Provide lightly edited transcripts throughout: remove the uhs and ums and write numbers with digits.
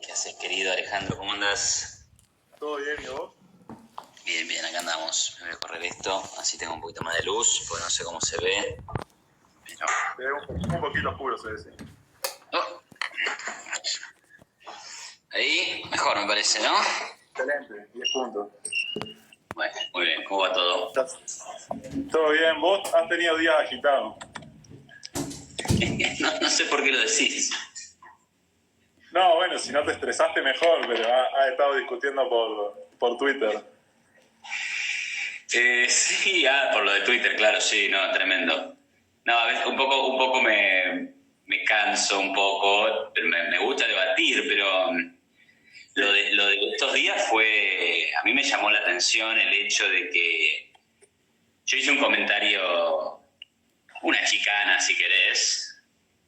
¿Qué haces, querido Alejandro? ¿Cómo andás? ¿Todo bien, y vos? Bien, bien, acá andamos. Me voy a correr esto, así tengo un poquito más de luz, porque no sé cómo se ve. Pero... Se ve un poquito oscuro, se ve, sí. Oh. Ahí, mejor me parece, ¿no? Excelente, 10 puntos. Bueno, muy bien. ¿Cómo va todo? ¿Todo bien? ¿Vos has tenido días agitados? No sé por qué lo decís. No, bueno, si no te estresaste mejor, pero has estado discutiendo por Twitter. Sí, por lo de Twitter, claro, sí, no, tremendo. No, a veces un poco me canso un poco, pero me gusta debatir, pero lo de estos días fue, a mí me llamó la atención el hecho de que yo hice un comentario, una chicana si querés,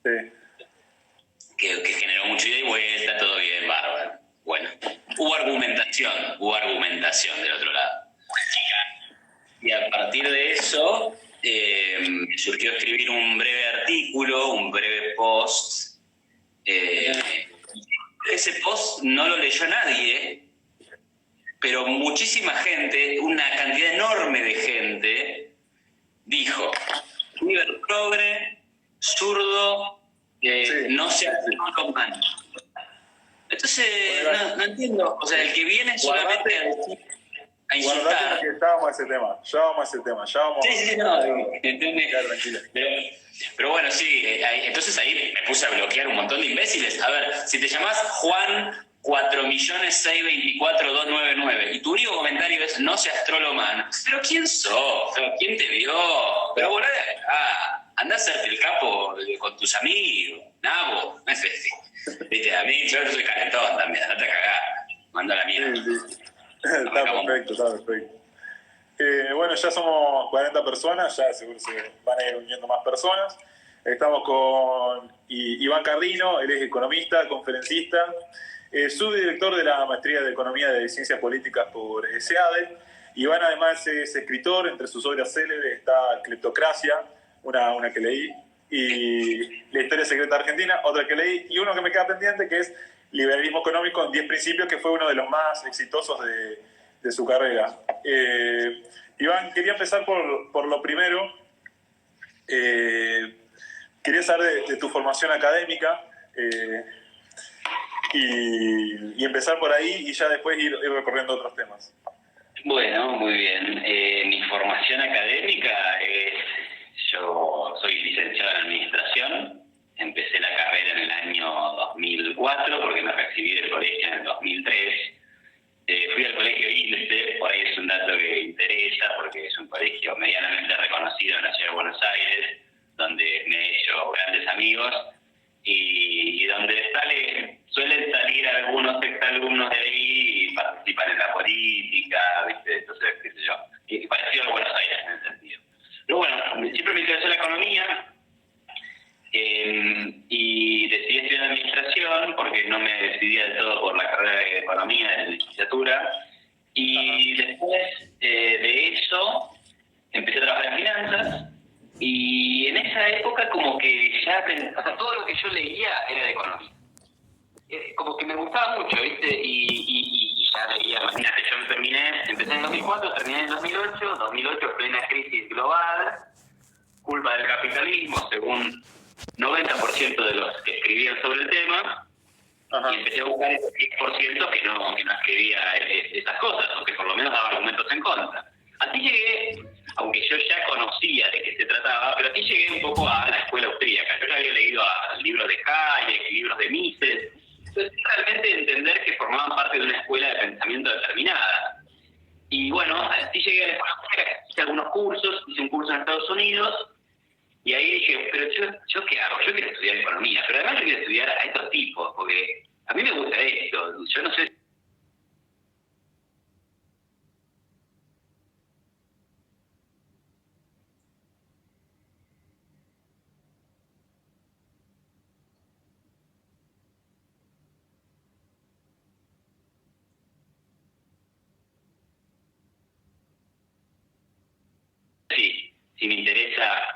Sí. que generó mucho ida y vuelta, todo bien, bárbaro. Bueno, hubo argumentación del otro lado. Y a partir de eso me surgió escribir un breve artículo, un breve post. Ese post no lo leyó nadie, pero muchísima gente, una cantidad enorme de gente, dijo: River progre, zurdo, Sí. no se hace con mano. Entonces, no entiendo. O sea, el que viene solamente a decir, a insultar. Guardate que ya vamos a ese tema. Ya vamos. Sí, no, ¿entendés? Ya, tranquilo. Pero bueno, sí, entonces ahí me puse a bloquear un montón de imbéciles. A ver, si te llamás Juan 4.624.299 y tu único comentario es no seas troloman, pero ¿quién sos? ¿Quién te vio? Pero volá de acá, andá a hacerte el capo con tus amigos, nabo, no sé. Viste, a mí yo soy calentón también, andate a cagar, manda la mierda. Sí. Está perfecto. Bueno, ya somos 40 personas, ya seguro se van a ir uniendo más personas. Estamos con Iván Carrino, él es economista, conferencista, subdirector de la Maestría de Economía de Ciencias Políticas por SEADE. Iván además es escritor, entre sus obras célebres está Cleptocracia, una que leí, y La Historia Secreta Argentina, otra que leí, y uno que me queda pendiente que es Liberalismo Económico en 10 Principios, que fue uno de los más exitosos de su carrera. Iván, quería empezar por lo primero. Quería saber de tu formación académica y empezar por ahí y ya después ir recorriendo otros temas. Bueno, muy bien. Mi formación académica es... Yo soy licenciado en Administración. Empecé la carrera en el año 2004 porque me recibí del colegio en el 2003. Fui al colegio ILSE, por ahí es un dato que interesa porque es un colegio medianamente reconocido en la ciudad de Buenos Aires, donde me he hecho grandes amigos y donde suelen salir algunos exalumnos de ahí y participan en la política, ¿viste? Entonces, qué sé yo, y parecido a Buenos Aires en ese sentido. Pero bueno, siempre me interesó la economía. Y decidí estudiar administración porque no me decidía del todo por la carrera de economía de licenciatura. Y después de eso empecé a trabajar en finanzas y en esa época como que ya, o sea, todo lo que yo leía era de economía. Como que me gustaba mucho, ¿viste? Y ya leía, imagínate, empecé en 2004, terminé en 2008, plena crisis global, culpa del capitalismo, según 90% de los que escribían sobre el tema. Ajá. Y empecé a buscar ese 10% que no escribía esas cosas, o que por lo menos daba argumentos en contra. Así llegué, aunque yo ya conocía de qué se trataba, pero así llegué un poco a la escuela austríaca. Yo ya había leído libros de Hayek, libros de Mises, entonces realmente entender que formaban parte de una escuela de pensamiento determinada. Y bueno, así llegué a la escuela austríaca, hice algunos cursos, hice un curso en Estados Unidos. Y ahí dije, pero ¿yo qué hago? Yo quiero estudiar economía, pero además yo quiero estudiar a estos tipos, porque a mí me gusta esto. Yo no sé. Si me interesa.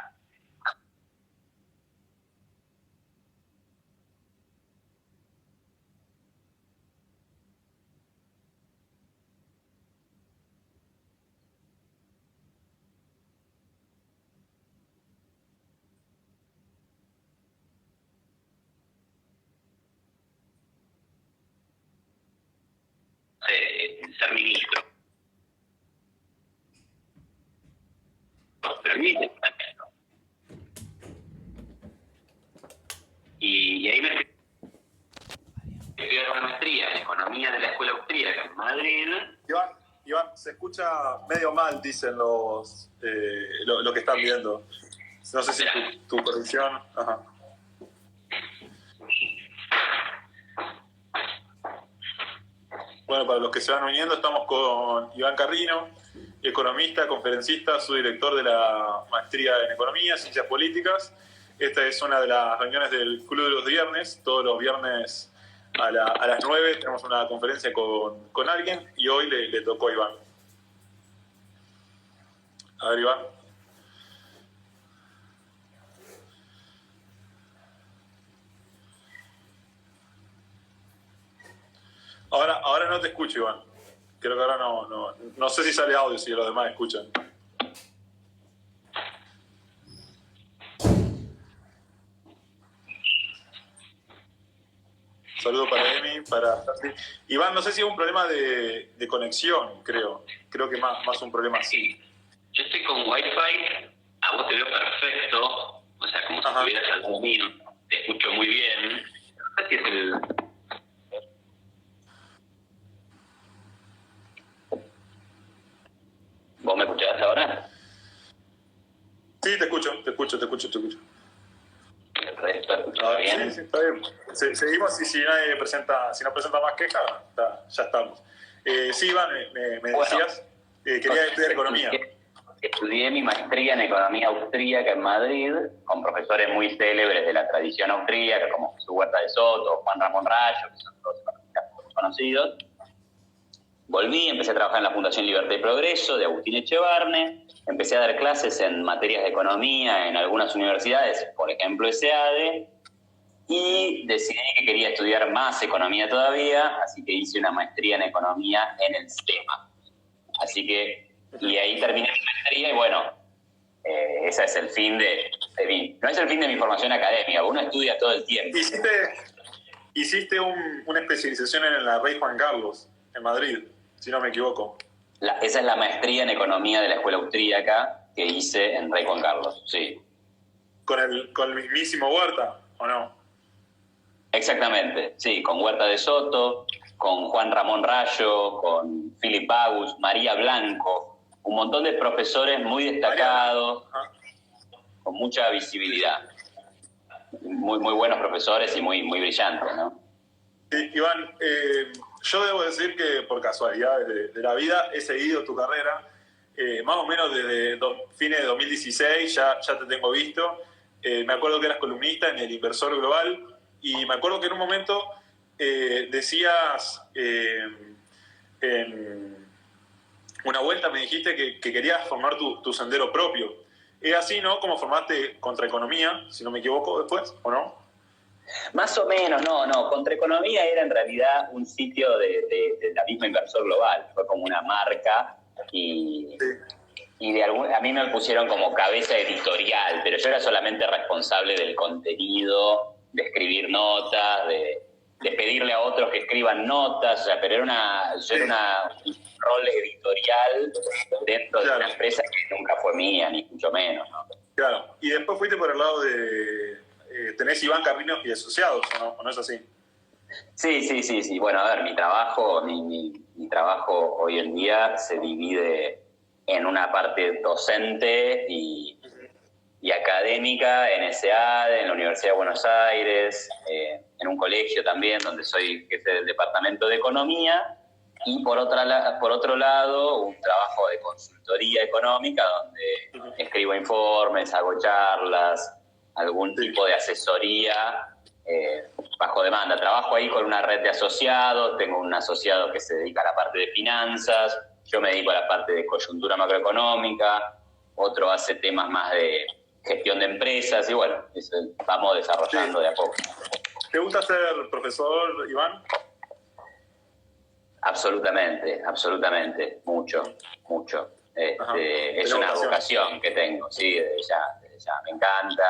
ser ministro. Permite. Y ahí me fui a estudiar una maestría en economía de la Escuela Austríaca en Madrid. Iván, se escucha medio mal, dicen lo que están viendo. No sé si tu conexión... Ajá. Bueno, para los que se van uniendo, estamos con Iván Carrino, economista, conferencista, subdirector de la maestría en Economía, Ciencias Políticas. Esta es una de las reuniones del Club de los Viernes. Todos los viernes a las 9 tenemos una conferencia con alguien y hoy le tocó a Iván. A ver, Iván. Ahora no te escucho, Iván. Creo que ahora no sé si sale audio, si los demás escuchan. Saludo para Emi, para Iván, no sé si es un problema de conexión, creo que más un problema así. Yo estoy con Wi-Fi, a vos te veo perfecto, o sea, como si estuvieras al lado mío, te escucho muy bien. No sé si es el... ¿Vos me escuchás ahora? Sí, te escucho. Bien. Sí, está bien. Seguimos y si no presenta más quejas, ya estamos. Sí, Iván, me decías, quería estudiar economía. Estudié mi maestría en economía austríaca en Madrid, con profesores muy célebres de la tradición austríaca, como Jesús Huerta de Soto, Juan Ramón Rayo, que son todos conocidos. Volví, empecé a trabajar en la Fundación Libertad y Progreso de Agustín Echevarne, empecé a dar clases en materias de economía en algunas universidades, por ejemplo ESEADE, y decidí que quería estudiar más economía todavía, así que hice una maestría en economía en el STEMA. Así que, y ahí terminé mi maestría y bueno, ese es el fin de mí. No es el fin de mi formación académica, uno estudia todo el tiempo. Hiciste una especialización en la Rey Juan Carlos, en Madrid, si no me equivoco. Esa es la maestría en economía de la Escuela Austríaca que hice en Rey Juan Carlos, sí. ¿Con el mismísimo Huerta, o no? Exactamente, sí, con Huerta de Soto, con Juan Ramón Rayo, con Philip Bagus, María Blanco, un montón de profesores muy destacados, con mucha visibilidad. Muy, muy buenos profesores y muy, muy brillantes, ¿no? Sí, Iván, yo debo decir que por casualidad de la vida he seguido tu carrera, más o menos desde fines de 2016, ya te tengo visto. Me acuerdo que eras columnista en El Inversor Global y me acuerdo que en un momento decías, en una vuelta me dijiste que querías formar tu sendero propio. ¿Es así, no? ¿Cómo formaste Contraeconomía, si no me equivoco, después, o no? Más o menos, no. Contraeconomía era en realidad un sitio de la misma Inversor Global. Fue como una marca y a mí me pusieron como cabeza editorial, pero yo era solamente responsable del contenido, de escribir notas, de pedirle a otros que escriban notas, o sea, pero yo era un rol editorial dentro de una empresa que nunca fue mía, ni mucho menos, ¿no? Claro, y después fuiste por el lado de... tenés Iván Carrino y Asociados, ¿o no es así? Sí. Bueno, a ver, mi trabajo hoy en día se divide en una parte docente y académica en ESEADE, en la Universidad de Buenos Aires, en un colegio también donde soy jefe del departamento de economía, y por otro lado un trabajo de consultoría económica donde escribo informes, hago charlas, algún tipo de asesoría bajo demanda. Trabajo ahí con una red de asociados, tengo un asociado que se dedica a la parte de finanzas, yo me dedico a la parte de coyuntura macroeconómica, otro hace temas más de gestión de empresas y bueno, vamos desarrollando de a poco. ¿Te gusta ser profesor, Iván? Absolutamente, mucho. Es una vocación que tengo, sí, desde ya. Me encanta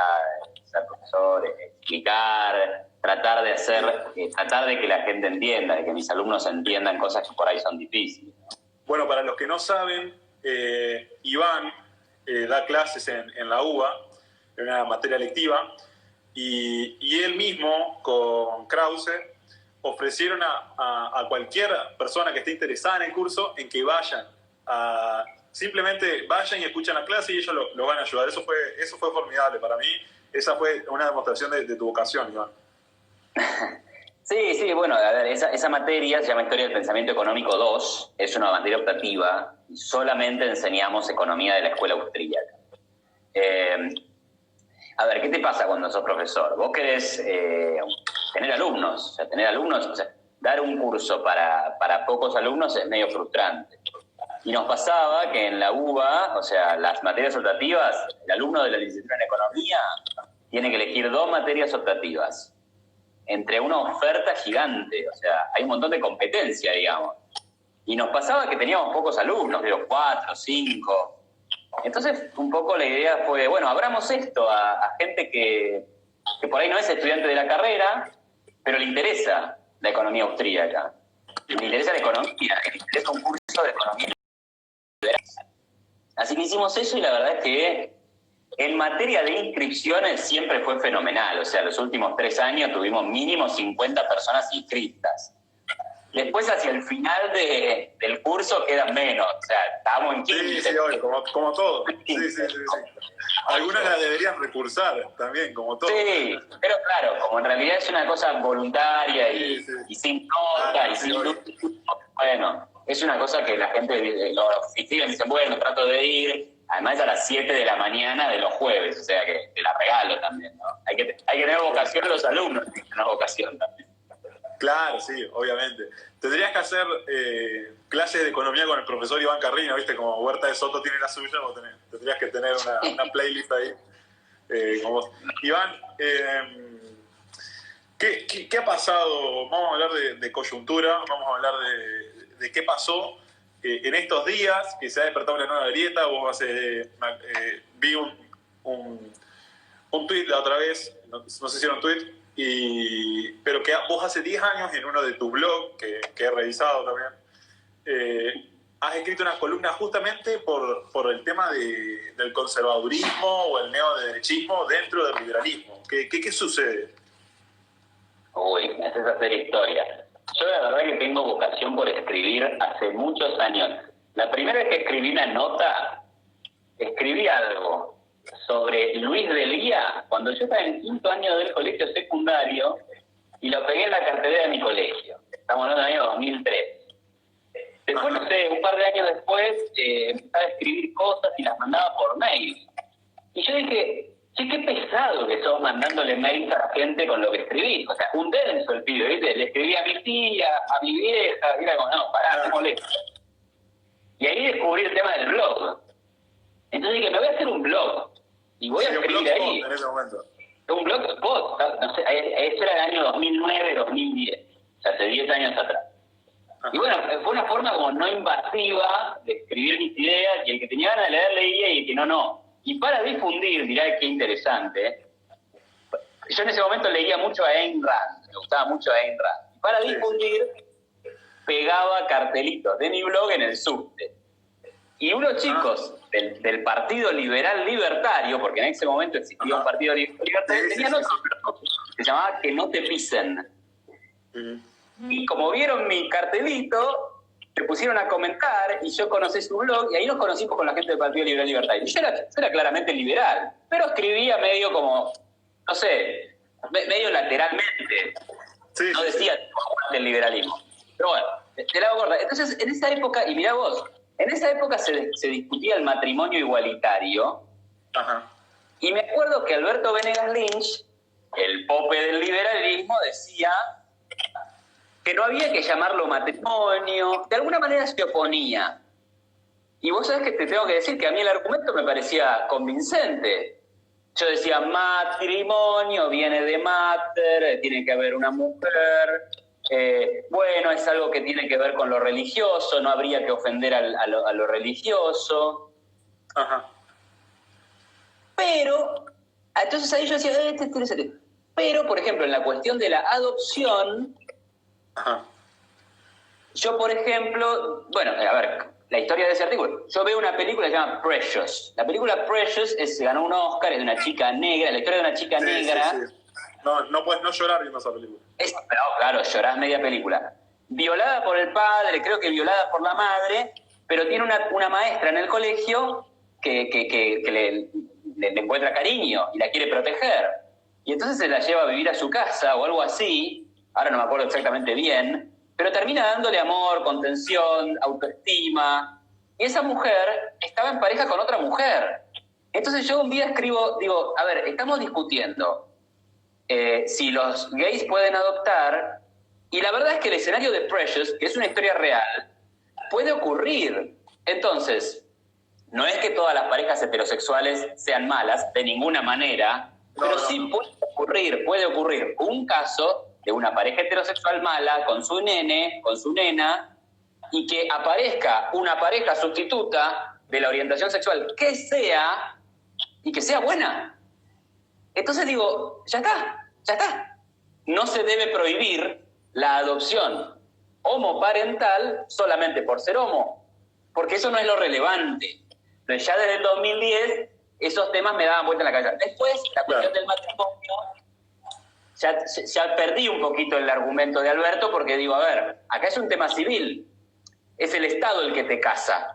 ser profesor, explicar, tratar de que la gente entienda, de que mis alumnos entiendan cosas que por ahí son difíciles. Bueno, para los que no saben, Iván da clases en la UBA, en una materia lectiva, y él mismo, con Krause, ofrecieron a cualquier persona que esté interesada en el curso en que vayan, simplemente vayan y escuchen la clase y ellos lo van a ayudar. Eso fue formidable para mí. Esa fue una demostración de tu vocación, Iván. Sí, bueno, a ver, esa materia se llama Historia del Pensamiento Económico 2, es una materia optativa y solamente enseñamos economía de la escuela austríaca. A ver, ¿qué te pasa cuando sos profesor? Vos querés tener alumnos, o sea, dar un curso para pocos alumnos es medio frustrante. Y nos pasaba que en la UBA, o sea, las materias optativas, el alumno de la licenciatura en Economía tiene que elegir 2 materias optativas entre una oferta gigante, o sea, hay un montón de competencia, digamos. Y nos pasaba que teníamos pocos alumnos, digo, 4, 5. Entonces, un poco la idea fue, bueno, abramos esto a gente que por ahí no es estudiante de la carrera, pero le interesa la economía austríaca. Le interesa la economía, le interesa un curso de economía. Así que hicimos eso y la verdad es que en materia de inscripciones siempre fue fenomenal. O sea, los últimos 3 años tuvimos mínimo 50 personas inscritas. Después, hacia el final del curso, quedan menos. O sea, estábamos en 15. Sí, hoy, como todo. Sí. Algunas las deberían recursar también, como todo. Sí, pero claro, como en realidad es una cosa voluntaria y sin nota y sin... Bueno, es una cosa que la gente lo inscriben y dicen, bueno, trato de ir. Además es a las 7 de la mañana de los jueves, o sea que te la regalo también, ¿no? Hay que tener vocación los alumnos, una vocación también. Claro, sí, obviamente. Tendrías que hacer clases de economía con el profesor Iván Carrino, ¿viste? Como Huerta de Soto tiene la suya, vos tendrías que tener una playlist ahí con vos. Iván, ¿qué ha pasado? Vamos a hablar de coyuntura, vamos a hablar de qué pasó en estos días, que se ha despertado una nueva grieta. Vos vi un tuit la otra vez, no sé si era un tuit, pero que vos hace 10 años en uno de tus blogs, que he revisado también, has escrito unas columnas justamente por el tema del conservadurismo o el neoderechismo dentro del liberalismo. ¿Qué sucede? Uy, me haces hacer historia. Yo la verdad que tengo vocación por escribir hace muchos años. La primera vez que escribí una nota, escribí algo sobre Luis de Lía cuando yo estaba en 5º año del colegio secundario y lo pegué en la cartelera de mi colegio. Estamos hablando del año 2003. Después, no sé, un par de años después, empezaba a escribir cosas y las mandaba por mail. Y yo dije, che, qué pesado que sos mandándole mails a la gente con lo que escribís. O sea, un denso el pibe, ¿viste? Le escribí a mi tía, a mi vieja, y era como, no, pará, te molesto. Y ahí descubrí el tema del blog. Entonces dije, me voy a hacer un blog. Y voy a escribir ahí. En ese momento. Un blogspot, no sé, eso era el año 2009, 2010. O sea, hace 10 años atrás. Ajá. Y bueno, fue una forma como no invasiva de escribir mis ideas, y el que tenía ganas de leer leía y el que no. Y para difundir, mirá qué interesante, yo en ese momento leía mucho a Ayn Rand, me gustaba mucho Ayn Rand. Y para difundir, pegaba cartelitos de mi blog en el subte. Y unos chicos del Partido Liberal Libertario, porque en ese momento existía un Partido Libertario, tenían otro blog, se llamaba Que no te pisen. Y como vieron mi cartelito, se pusieron a comentar y yo conocí su blog y ahí nos conocimos con la gente del Partido Liberal Libertario. Y yo era claramente liberal, pero escribía medio como, no sé, medio lateralmente. No decía el liberalismo. Pero bueno, te la hago corta. Entonces, en esa época, y mirá vos, en esa época se discutía el matrimonio igualitario. Ajá. Y me acuerdo que Alberto Venegas Lynch, el pope del liberalismo, decía que no había que llamarlo matrimonio, de alguna manera se oponía. Y vos sabés que te tengo que decir que a mí el argumento me parecía convincente. Yo decía, matrimonio viene de mater, tiene que haber una mujer, bueno, es algo que tiene que ver con lo religioso, no habría que ofender a lo religioso. Ajá. Pero, entonces ahí yo decía, tiene sentido. Pero, por ejemplo, en la cuestión de la adopción, Ajá. yo, por ejemplo, bueno, a ver, la historia de ese artículo, yo veo una película que se llama Precious. La película Precious se ganó un Oscar, es de una chica negra, la historia de una chica negra. Sí. No puedes no llorar viendo esa película. Pero, claro, llorás media película. Violada por el padre, creo que violada por la madre, pero tiene una maestra en el colegio que le encuentra cariño y la quiere proteger. Y entonces se la lleva a vivir a su casa o algo así, ahora no me acuerdo exactamente bien, pero termina dándole amor, contención, autoestima. Y esa mujer estaba en pareja con otra mujer. Entonces yo un día digo, a ver, estamos discutiendo si los gays pueden adoptar, y la verdad es que el escenario de Precious, que es una historia real, puede ocurrir. Entonces, no es que todas las parejas heterosexuales sean malas, de ninguna manera, pero sí puede ocurrir un caso de una pareja heterosexual mala con su nene, con su nena, y que aparezca una pareja sustituta de la orientación sexual que sea, y que sea buena. Entonces digo, ya está. No se debe prohibir la adopción homoparental solamente por ser homo, porque eso no es lo relevante. Entonces ya desde el 2010 esos temas me daban vuelta en la cabeza. Después, la cuestión del matrimonio, ya perdí un poquito el argumento de Alberto, porque digo, a ver, acá es un tema civil, es el Estado el que te casa.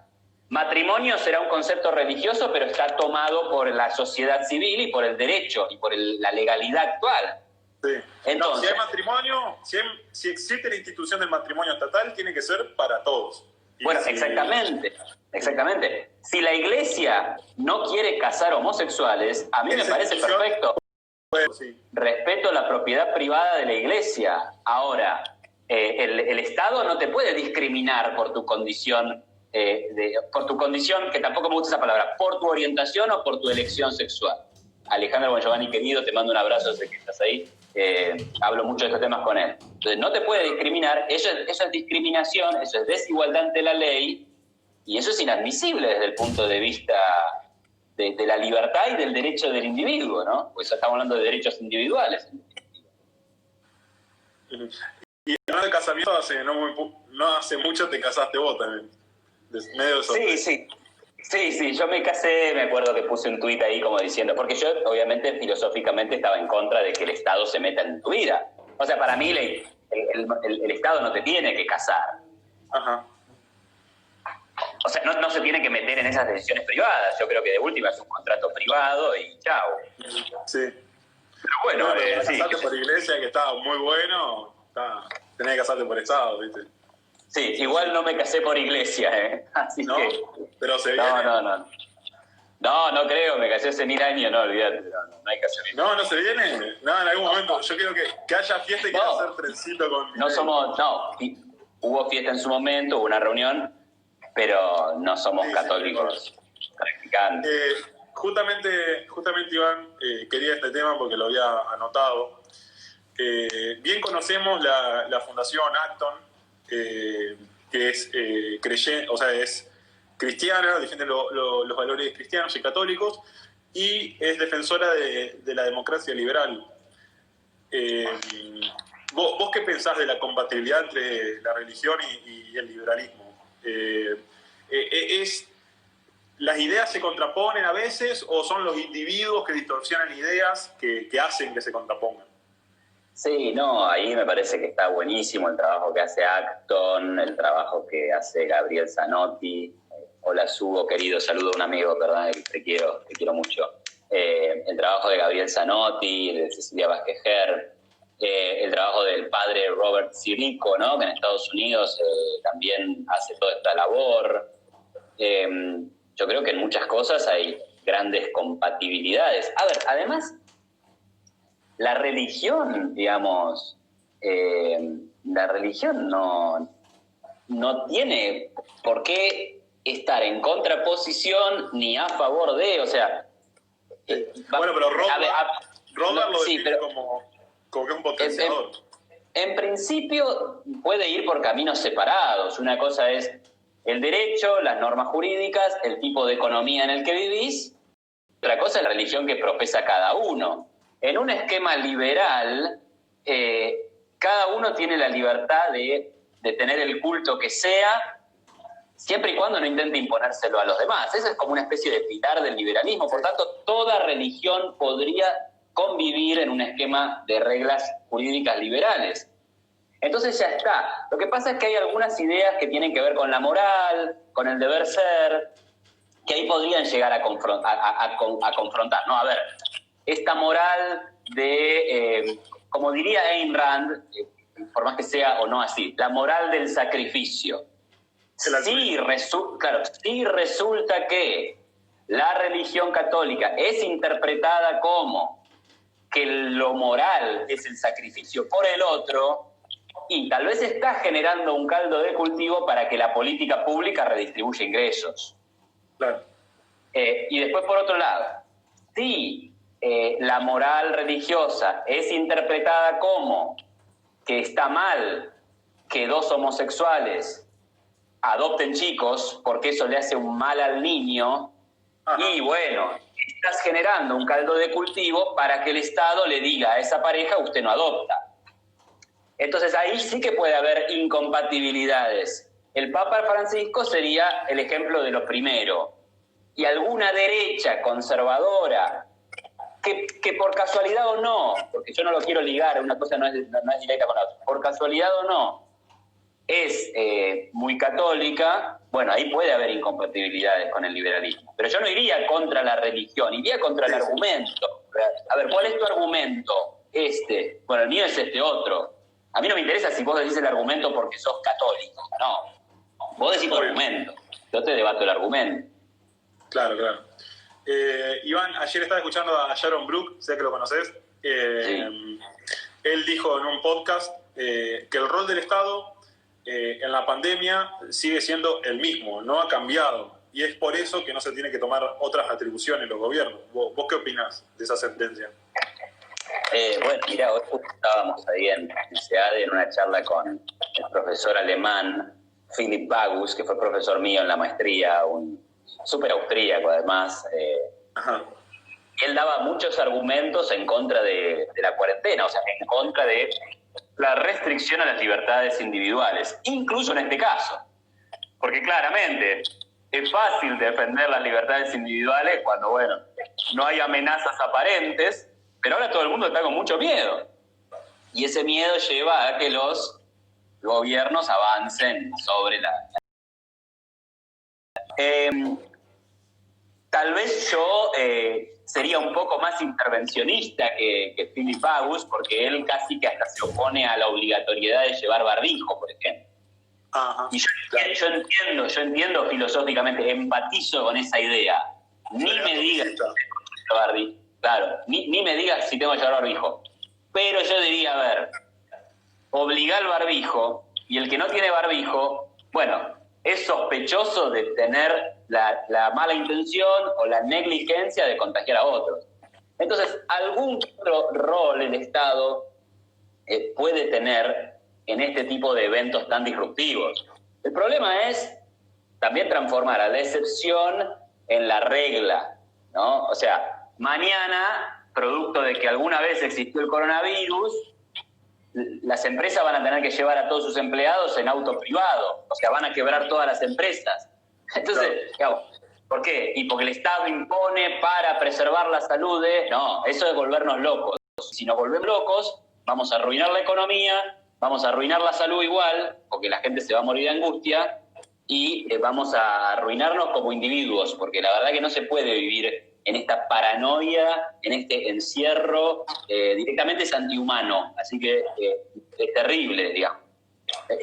Matrimonio será un concepto religioso, pero está tomado por la sociedad civil y por el derecho y por la legalidad actual. Sí. Entonces, si hay matrimonio, si existe la institución del matrimonio estatal, tiene que ser para todos. Bueno, exactamente. Si la Iglesia no quiere casar homosexuales, a mí me parece perfecto. Bueno, sí. Respeto la propiedad privada de la Iglesia. Ahora, el Estado no te puede discriminar por tu condición, que tampoco me gusta esa palabra, por tu orientación o por tu elección sexual. Alejandro Bongiovanni, querido, te mando un abrazo, sé que estás ahí. Hablo mucho de estos temas con él. Entonces, no te puede discriminar, eso es discriminación, eso es desigualdad ante la ley, y eso es inadmisible desde el punto de vista de la libertad y del derecho del individuo, ¿no? Pues estamos hablando de derechos individuales. Y hablando de casamiento, no hace mucho te casaste vos también. Sí, yo me casé, me acuerdo que puse un tuit ahí como diciendo, porque yo obviamente filosóficamente estaba en contra de que el Estado se meta en tu vida. O sea, para mí el Estado no te tiene que casar. Ajá. O sea, no se tiene que meter en esas decisiones privadas. Yo creo que de última es un contrato privado y chao. Sí. Pero bueno, sí. Casarte por iglesia, que estaba muy bueno, tenés que casarte por Estado, ¿viste? Sí, igual no me casé por iglesia, ¿eh? Así ¿No? que... Pero se viene. No creo, me casé hace 1000 años, no, olvídate, no hay casamiento. No se viene. No, en algún momento. Yo quiero que haya fiesta y quiero hacer trencito con... Hubo fiesta en su momento, hubo una reunión, pero no somos católicos practicantes. Justamente Iván, quería este tema porque lo había anotado. Bien conocemos la Fundación Acton, que es creyente, o sea, es cristiana, defiende los valores cristianos y católicos, y es defensora de la democracia liberal. ¿Vos qué pensás de la compatibilidad entre la religión y el liberalismo? ¿Las ideas se contraponen a veces o son los individuos que distorsionan ideas que hacen que se contrapongan? Sí, no, ahí me parece que está buenísimo el trabajo que hace Acton, el trabajo que hace Gabriel Zanotti. Hola, Sugo, querido, saludo a un amigo, perdón, te quiero mucho. El trabajo de Gabriel Zanotti, de Cecilia Vázquez-Her, el trabajo del padre Robert Sirico, ¿no? Que en Estados Unidos también hace toda esta labor. Yo creo que en muchas cosas hay grandes compatibilidades. A ver, además, la religión, digamos, la religión no tiene por qué estar en contraposición ni a favor de, o sea... bueno, pero Rothbard lo define como que es un potenciador. En principio puede ir por caminos separados. Una cosa es el derecho, las normas jurídicas, el tipo de economía en el que vivís. Otra cosa es la religión que profesa cada uno. en un esquema liberal, cada uno tiene la libertad de tener el culto que sea, siempre y cuando no intente imponérselo a los demás. Esa es como una especie de pilar del liberalismo. Por tanto, toda religión podría convivir en un esquema de reglas jurídicas liberales. Entonces ya está. Lo que pasa es que hay algunas ideas que tienen que ver con la moral, con el deber ser, que ahí podrían llegar a confrontar, ¿no? A ver, esta moral de, como diría Ayn Rand, por más que sea o no así, la moral del sacrificio. Sí resulta que la religión católica es interpretada como que lo moral es el sacrificio por el otro, y tal vez está generando un caldo de cultivo para que la política pública redistribuya ingresos. Claro. Y después, por otro lado, si la moral religiosa es interpretada como que está mal que dos homosexuales adopten chicos porque eso le hace un mal al niño, y bueno, estás generando un caldo de cultivo para que el Estado le diga a esa pareja, usted no adopta. Entonces ahí sí que puede haber incompatibilidades. El Papa Francisco sería el ejemplo de lo primero. Y alguna derecha conservadora, que por casualidad o no, porque yo no lo quiero ligar, una cosa no es directa con la otra, por casualidad o no, es muy católica, bueno, ahí puede haber incompatibilidades con el liberalismo. Pero yo no iría contra la religión, iría contra el argumento. A ver, ¿cuál es tu argumento? Bueno, el mío es este otro. A mí no me interesa si vos decís el argumento porque sos católico, no. Vos decís tu argumento, yo te debato el argumento. Claro. Iván, ayer estaba escuchando a Sharon Brook, sé que lo conoces. Sí. Él dijo en un podcast que el rol del Estado en la pandemia sigue siendo el mismo, no ha cambiado. Y es por eso que no se tiene que tomar otras atribuciones los gobiernos. ¿Vos qué opinás de esa sentencia? Bueno, mira, hoy estábamos ahí en SEADE en una charla con el profesor alemán Philipp Bagus, que fue profesor mío en la maestría, un súper austríaco además. Él daba muchos argumentos en contra de la cuarentena, o sea, en contra de la restricción a las libertades individuales, incluso en este caso. Porque claramente es fácil defender las libertades individuales cuando, bueno, no hay amenazas aparentes, pero ahora todo el mundo está con mucho miedo. Y ese miedo lleva a que los gobiernos avancen sobre la... Tal vez yo sería un poco más intervencionista que Philipp Bagus, porque él casi que hasta se opone a la obligatoriedad de llevar barbijo, por ejemplo. Y yo entiendo filosóficamente, empatizo con esa idea. Ni me digas barbijo. Claro, ni me digas si tengo que llevar barbijo. Pero yo diría, a ver, obligar el barbijo, y el que no tiene barbijo, bueno, es sospechoso de tener la mala intención o la negligencia de contagiar a otros. Entonces, algún rol el Estado puede tener en este tipo de eventos tan disruptivos. El problema es también transformar a la excepción en la regla, ¿no? O sea, mañana, producto de que alguna vez existió el coronavirus, las empresas van a tener que llevar a todos sus empleados en auto privado, o sea, van a quebrar todas las empresas. Entonces, ¿por qué? Y porque el Estado impone para preservar la salud de... No, eso es volvernos locos. Si nos volvemos locos, vamos a arruinar la economía, vamos a arruinar la salud igual, porque la gente se va a morir de angustia, y vamos a arruinarnos como individuos, porque la verdad que no se puede vivir en esta paranoia, en este encierro, directamente es antihumano, así que es terrible, digamos.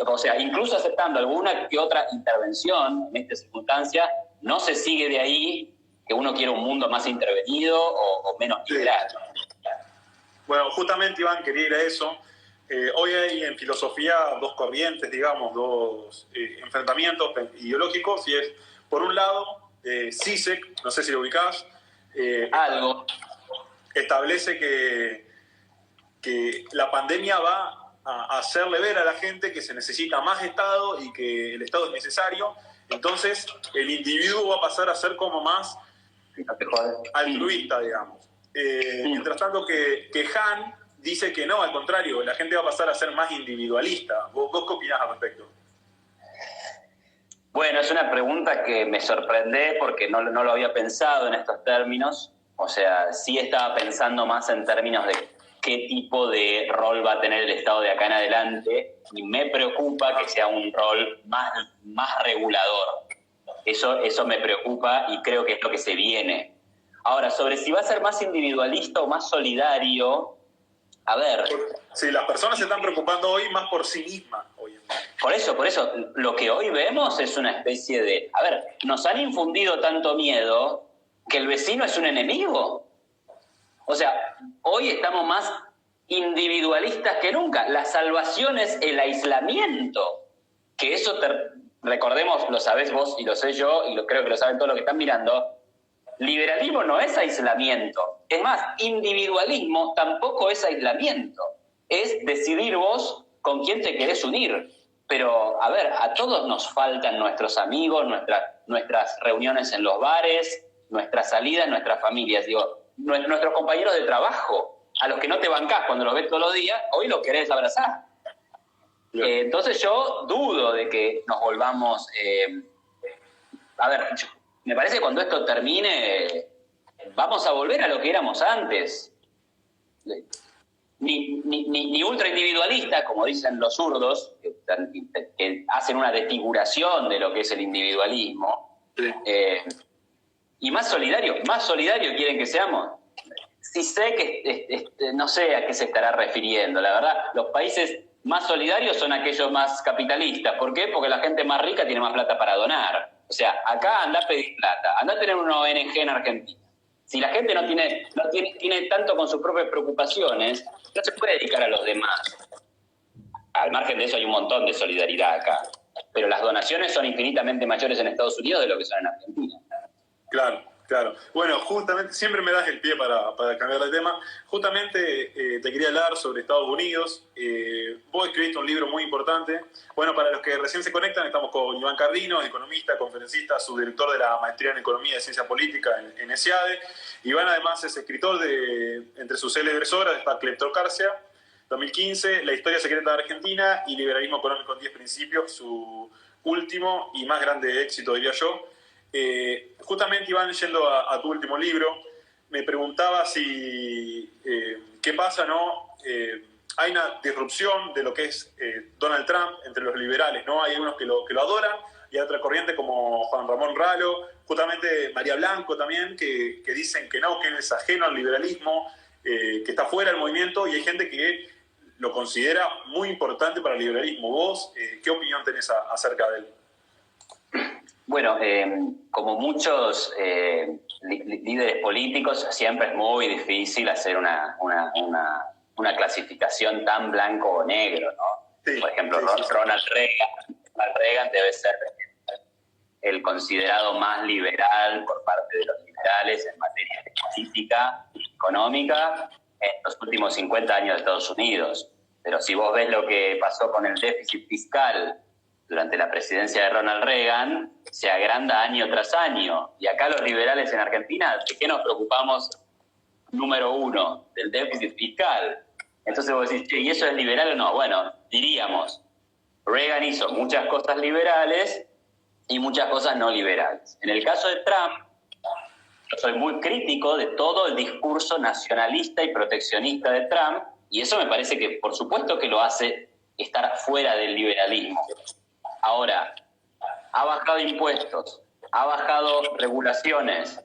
O sea, incluso aceptando alguna que otra intervención en esta circunstancia, no se sigue de ahí que uno quiere un mundo más intervenido o menos liberal. Bueno, justamente, Iván, quería ir a eso. Hoy hay en filosofía dos corrientes, digamos, dos enfrentamientos ideológicos, y es, por un lado, Zizek, no sé si lo ubicás, algo establece que la pandemia va a hacerle ver a la gente que se necesita más Estado y que el Estado es necesario. Entonces el individuo va a pasar a ser como más altruista, digamos. Mientras tanto que Han dice que no, al contrario, la gente va a pasar a ser más individualista. ¿Vos qué opinás al respecto? Bueno, es una pregunta que me sorprende porque no lo había pensado en estos términos. O sea, sí estaba pensando más en términos de qué tipo de rol va a tener el Estado de acá en adelante, y me preocupa que sea un rol más regulador. Eso me preocupa y creo que es lo que se viene. Ahora, sobre si va a ser más individualista o más solidario, a ver... Sí, las personas se están preocupando hoy más por sí mismas. Hoy en día. Por eso, lo que hoy vemos es una especie de... A ver, nos han infundido tanto miedo que el vecino es un enemigo. O sea, hoy estamos más individualistas que nunca. La salvación es el aislamiento. Que eso, recordemos, lo sabés vos y lo sé yo, y creo que lo saben todos los que están mirando. Liberalismo no es aislamiento. Es más, individualismo tampoco es aislamiento. Es decidir vos con quién te querés unir. Pero, a ver, a todos nos faltan nuestros amigos, nuestras reuniones en los bares, nuestras salidas, nuestras familias. Digo, nuestros compañeros de trabajo, a los que no te bancás cuando los ves todos los días, hoy los querés abrazar. Entonces yo dudo de que nos volvamos... a ver, me parece que cuando esto termine, vamos a volver a lo que éramos antes. Ni ultra individualista, como dicen los zurdos, que hacen una desfiguración de lo que es el individualismo. Sí. Y más solidario quieren que seamos. Sí sé que no sé a qué se estará refiriendo, la verdad. Los países más solidarios son aquellos más capitalistas. ¿Por qué? Porque la gente más rica tiene más plata para donar. O sea, acá anda a pedir plata, anda a tener una ONG en Argentina. Si la gente no tiene tanto con sus propias preocupaciones, no se puede dedicar a los demás. Al margen de eso hay un montón de solidaridad acá. Pero las donaciones son infinitamente mayores en Estados Unidos de lo que son en Argentina. Claro. Bueno, justamente, siempre me das el pie para cambiar de tema. Justamente te quería hablar sobre Estados Unidos. Vos escribiste un libro muy importante. Bueno, para los que recién se conectan, estamos con Iván Cardino, economista, conferencista, subdirector de la Maestría en Economía y Ciencia Política en ESIADE. Iván además es escritor entre sus célebres obras está Cleptocracia, 2015, La historia secreta de Argentina y Liberalismo económico en 10 principios, su último y más grande éxito, diría yo. Justamente, Iván, yendo a tu último libro, me preguntaba si qué pasa, ¿no? Hay una disrupción de lo que es Donald Trump entre los liberales, ¿no? Hay unos que lo adoran y hay otra corriente como Juan Ramón Rallo, justamente María Blanco también, que dicen que no, que él es ajeno al liberalismo, que está fuera del movimiento, y hay gente que lo considera muy importante para el liberalismo. ¿Vos qué opinión tenés acerca de él? Bueno, como muchos líderes políticos, siempre es muy difícil hacer una clasificación tan blanco o negro, ¿no? Sí, por ejemplo, sí. Ronald Reagan debe ser el considerado más liberal por parte de los liberales en materia de política económica en los últimos 50 años de Estados Unidos. Pero si vos ves lo que pasó con el déficit fiscal durante la presidencia de Ronald Reagan, se agranda año tras año. Y acá los liberales en Argentina, ¿de qué nos preocupamos? Número uno, del déficit fiscal. Entonces vos decís, ¿y eso es liberal o no? Bueno, diríamos, Reagan hizo muchas cosas liberales y muchas cosas no liberales. En el caso de Trump, yo soy muy crítico de todo el discurso nacionalista y proteccionista de Trump, y eso me parece que, por supuesto, que lo hace estar fuera del liberalismo. Ahora, ha bajado impuestos, ha bajado regulaciones,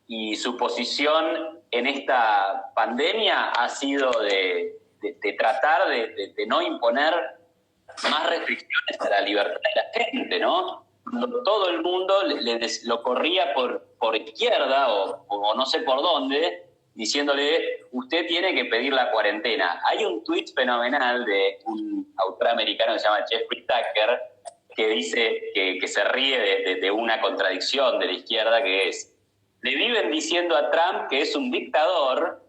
y su posición en esta pandemia ha sido de tratar de no imponer más restricciones a la libertad de la gente, ¿no? Todo el mundo lo corría por izquierda o no sé por dónde, diciéndole, usted tiene que pedir la cuarentena. Hay un tuit fenomenal de un autor americano que se llama Jeffrey Tucker, que dice que se ríe de una contradicción de la izquierda, que es, le viven diciendo a Trump que es un dictador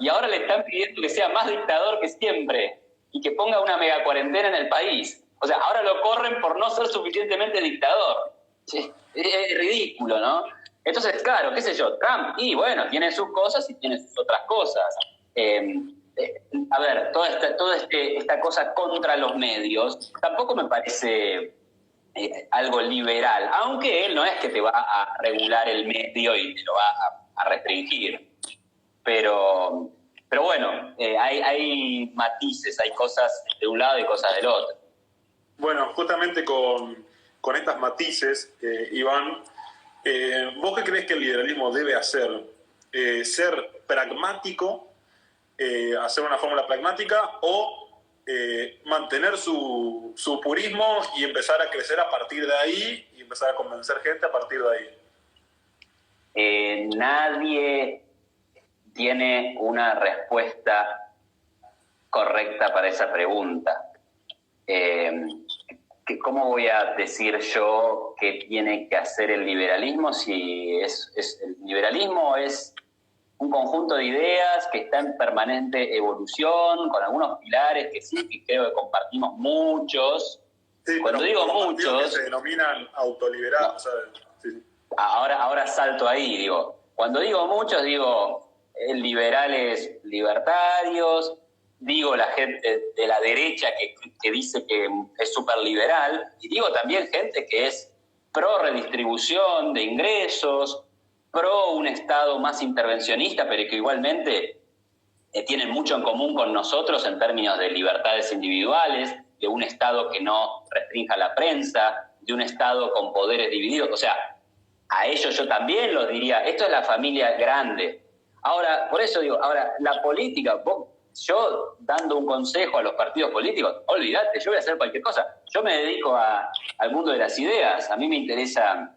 y ahora le están pidiendo que sea más dictador que siempre y que ponga una mega cuarentena en el país. O sea, ahora lo corren por no ser suficientemente dictador. Es ridículo, ¿no? Entonces, claro, qué sé yo, Trump, y bueno, tiene sus cosas y tiene sus otras cosas. A ver, toda esta cosa contra los medios tampoco me parece algo liberal, aunque él no es que te va a regular el medio y te lo va a restringir. Pero bueno, hay matices, hay cosas de un lado y cosas del otro. Bueno, justamente con estas matices, Iván, ¿vos qué crees que el liberalismo debe hacer? ¿Ser pragmático, hacer una fórmula pragmática, o mantener su purismo y empezar a crecer a partir de ahí y empezar a convencer gente a partir de ahí? Nadie tiene una respuesta correcta para esa pregunta. ¿Cómo voy a decir yo qué tiene que hacer el liberalismo si el liberalismo es un conjunto de ideas que está en permanente evolución, con algunos pilares que sí, que creo que compartimos muchos? Sí, cuando digo muchos... Que se denominan autoliberados, no. ¿sabes? Sí. Ahora salto ahí, digo. Cuando digo muchos, digo liberales libertarios, digo la gente de la derecha que dice que es súper liberal, y digo también gente que es pro redistribución de ingresos, pro un Estado más intervencionista, pero que igualmente tienen mucho en común con nosotros en términos de libertades individuales, de un Estado que no restrinja la prensa, de un Estado con poderes divididos. O sea, a ellos yo también los diría, esto es la familia grande. Ahora, por eso digo, la política, yo dando un consejo a los partidos políticos, olvídate, yo voy a hacer cualquier cosa. Yo me dedico al mundo de las ideas. A mí me interesa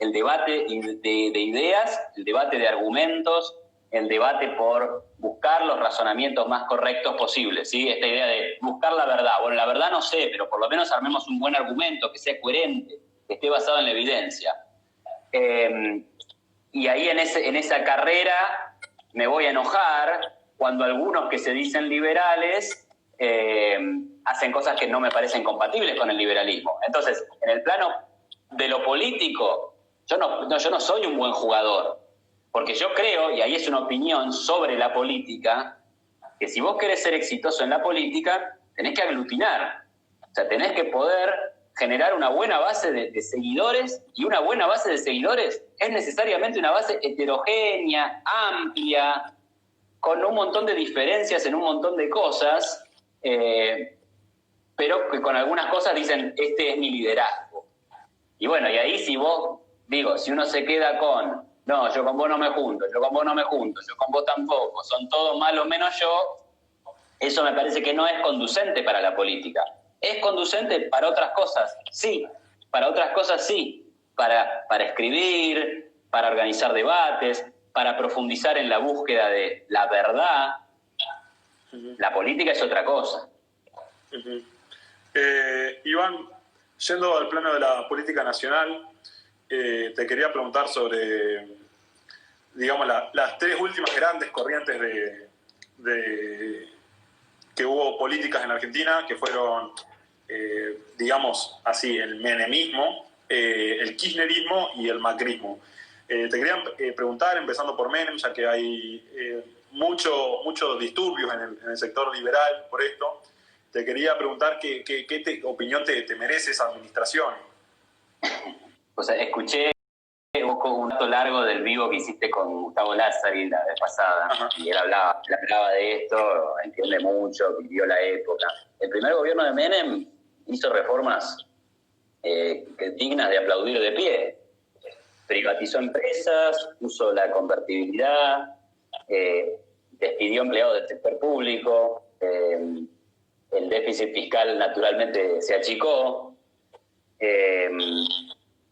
el debate de ideas, el debate de argumentos, el debate por buscar los razonamientos más correctos posibles, ¿sí? Esta idea de buscar la verdad. Bueno, la verdad no sé, pero por lo menos armemos un buen argumento que sea coherente, que esté basado en la evidencia. Y ahí en esa carrera me voy a enojar cuando algunos que se dicen liberales hacen cosas que no me parecen compatibles con el liberalismo. Entonces, en el plano de lo político, yo no soy un buen jugador, porque yo creo, y ahí es una opinión sobre la política, que si vos querés ser exitoso en la política, tenés que aglutinar. O sea, tenés que poder generar una buena base de seguidores, y una buena base de seguidores es necesariamente una base heterogénea, amplia, con un montón de diferencias en un montón de cosas, pero que con algunas cosas dicen, este es mi liderazgo. Y bueno, y ahí si uno se queda con, no, yo con vos no me junto, yo con vos no me junto, yo con vos tampoco, son todos malos menos yo, eso me parece que no es conducente para la política. ¿Es conducente para otras cosas? Sí, para otras cosas sí, para escribir, para organizar debates, para profundizar en la búsqueda de la verdad. La política es otra cosa. Iván, yendo al plano de la política nacional, te quería preguntar sobre, digamos, las tres últimas grandes corrientes que hubo políticas en Argentina, que fueron, digamos así, el menemismo, el kirchnerismo y el macrismo. Te quería preguntar, empezando por Menem, ya que hay muchos disturbios en el sector liberal por esto, te quería preguntar qué opinión te merece esa administración. O sea, escuché un rato largo del vivo que hiciste con Gustavo Lázari la vez pasada. Ajá. Y él hablaba de esto, entiende mucho, vivió la época. El primer gobierno de Menem hizo reformas dignas de aplaudir de pie. Privatizó empresas, puso la convertibilidad, despidió empleados del sector público, el déficit fiscal naturalmente se achicó,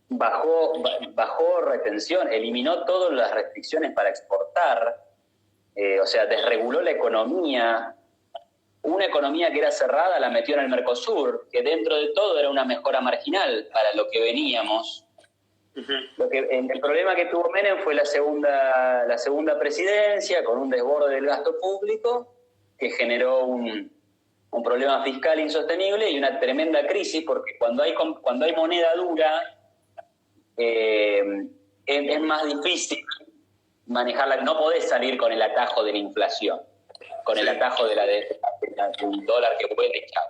bajó retención, eliminó todas las restricciones para exportar, o sea, desreguló la economía. Una economía que era cerrada la metió en el Mercosur, que dentro de todo era una mejora marginal para lo que veníamos. El problema que tuvo Menem fue la segunda presidencia, con un desborde del gasto público, que generó un problema fiscal insostenible y una tremenda crisis, porque cuando hay moneda dura, es más difícil manejarla. No podés salir con el atajo de la inflación, con el atajo de un dólar que puede, chao.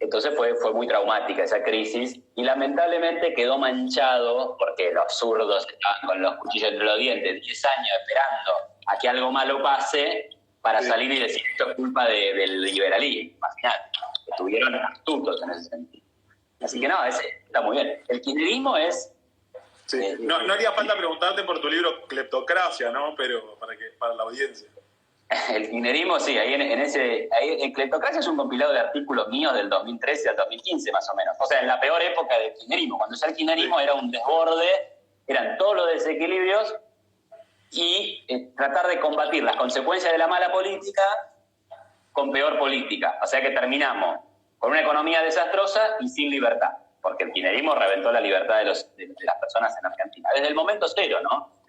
Entonces fue muy traumática esa crisis y lamentablemente quedó manchado porque los zurdos estaban con los cuchillos entre los dientes 10 años esperando a que algo malo pase para salir y decir esto es culpa del liberalismo. Imagínate, estuvieron astutos en ese sentido. Así que no, ese está muy bien. El kirchnerismo es... Sí. No haría falta preguntarte por tu libro Cleptocracia, ¿no? Pero para la audiencia. El kirchnerismo, sí, en Cleptocracia es un compilado de artículos míos del 2013 al 2015, más o menos. O sea, en la peor época del kirchnerismo. Cuando ya el kirchnerismo era un desborde, eran todos los desequilibrios y tratar de combatir las consecuencias de la mala política con peor política. O sea que terminamos con una economía desastrosa y sin libertad, porque el kirchnerismo reventó la libertad de las personas en Argentina. Desde el momento cero, ¿no?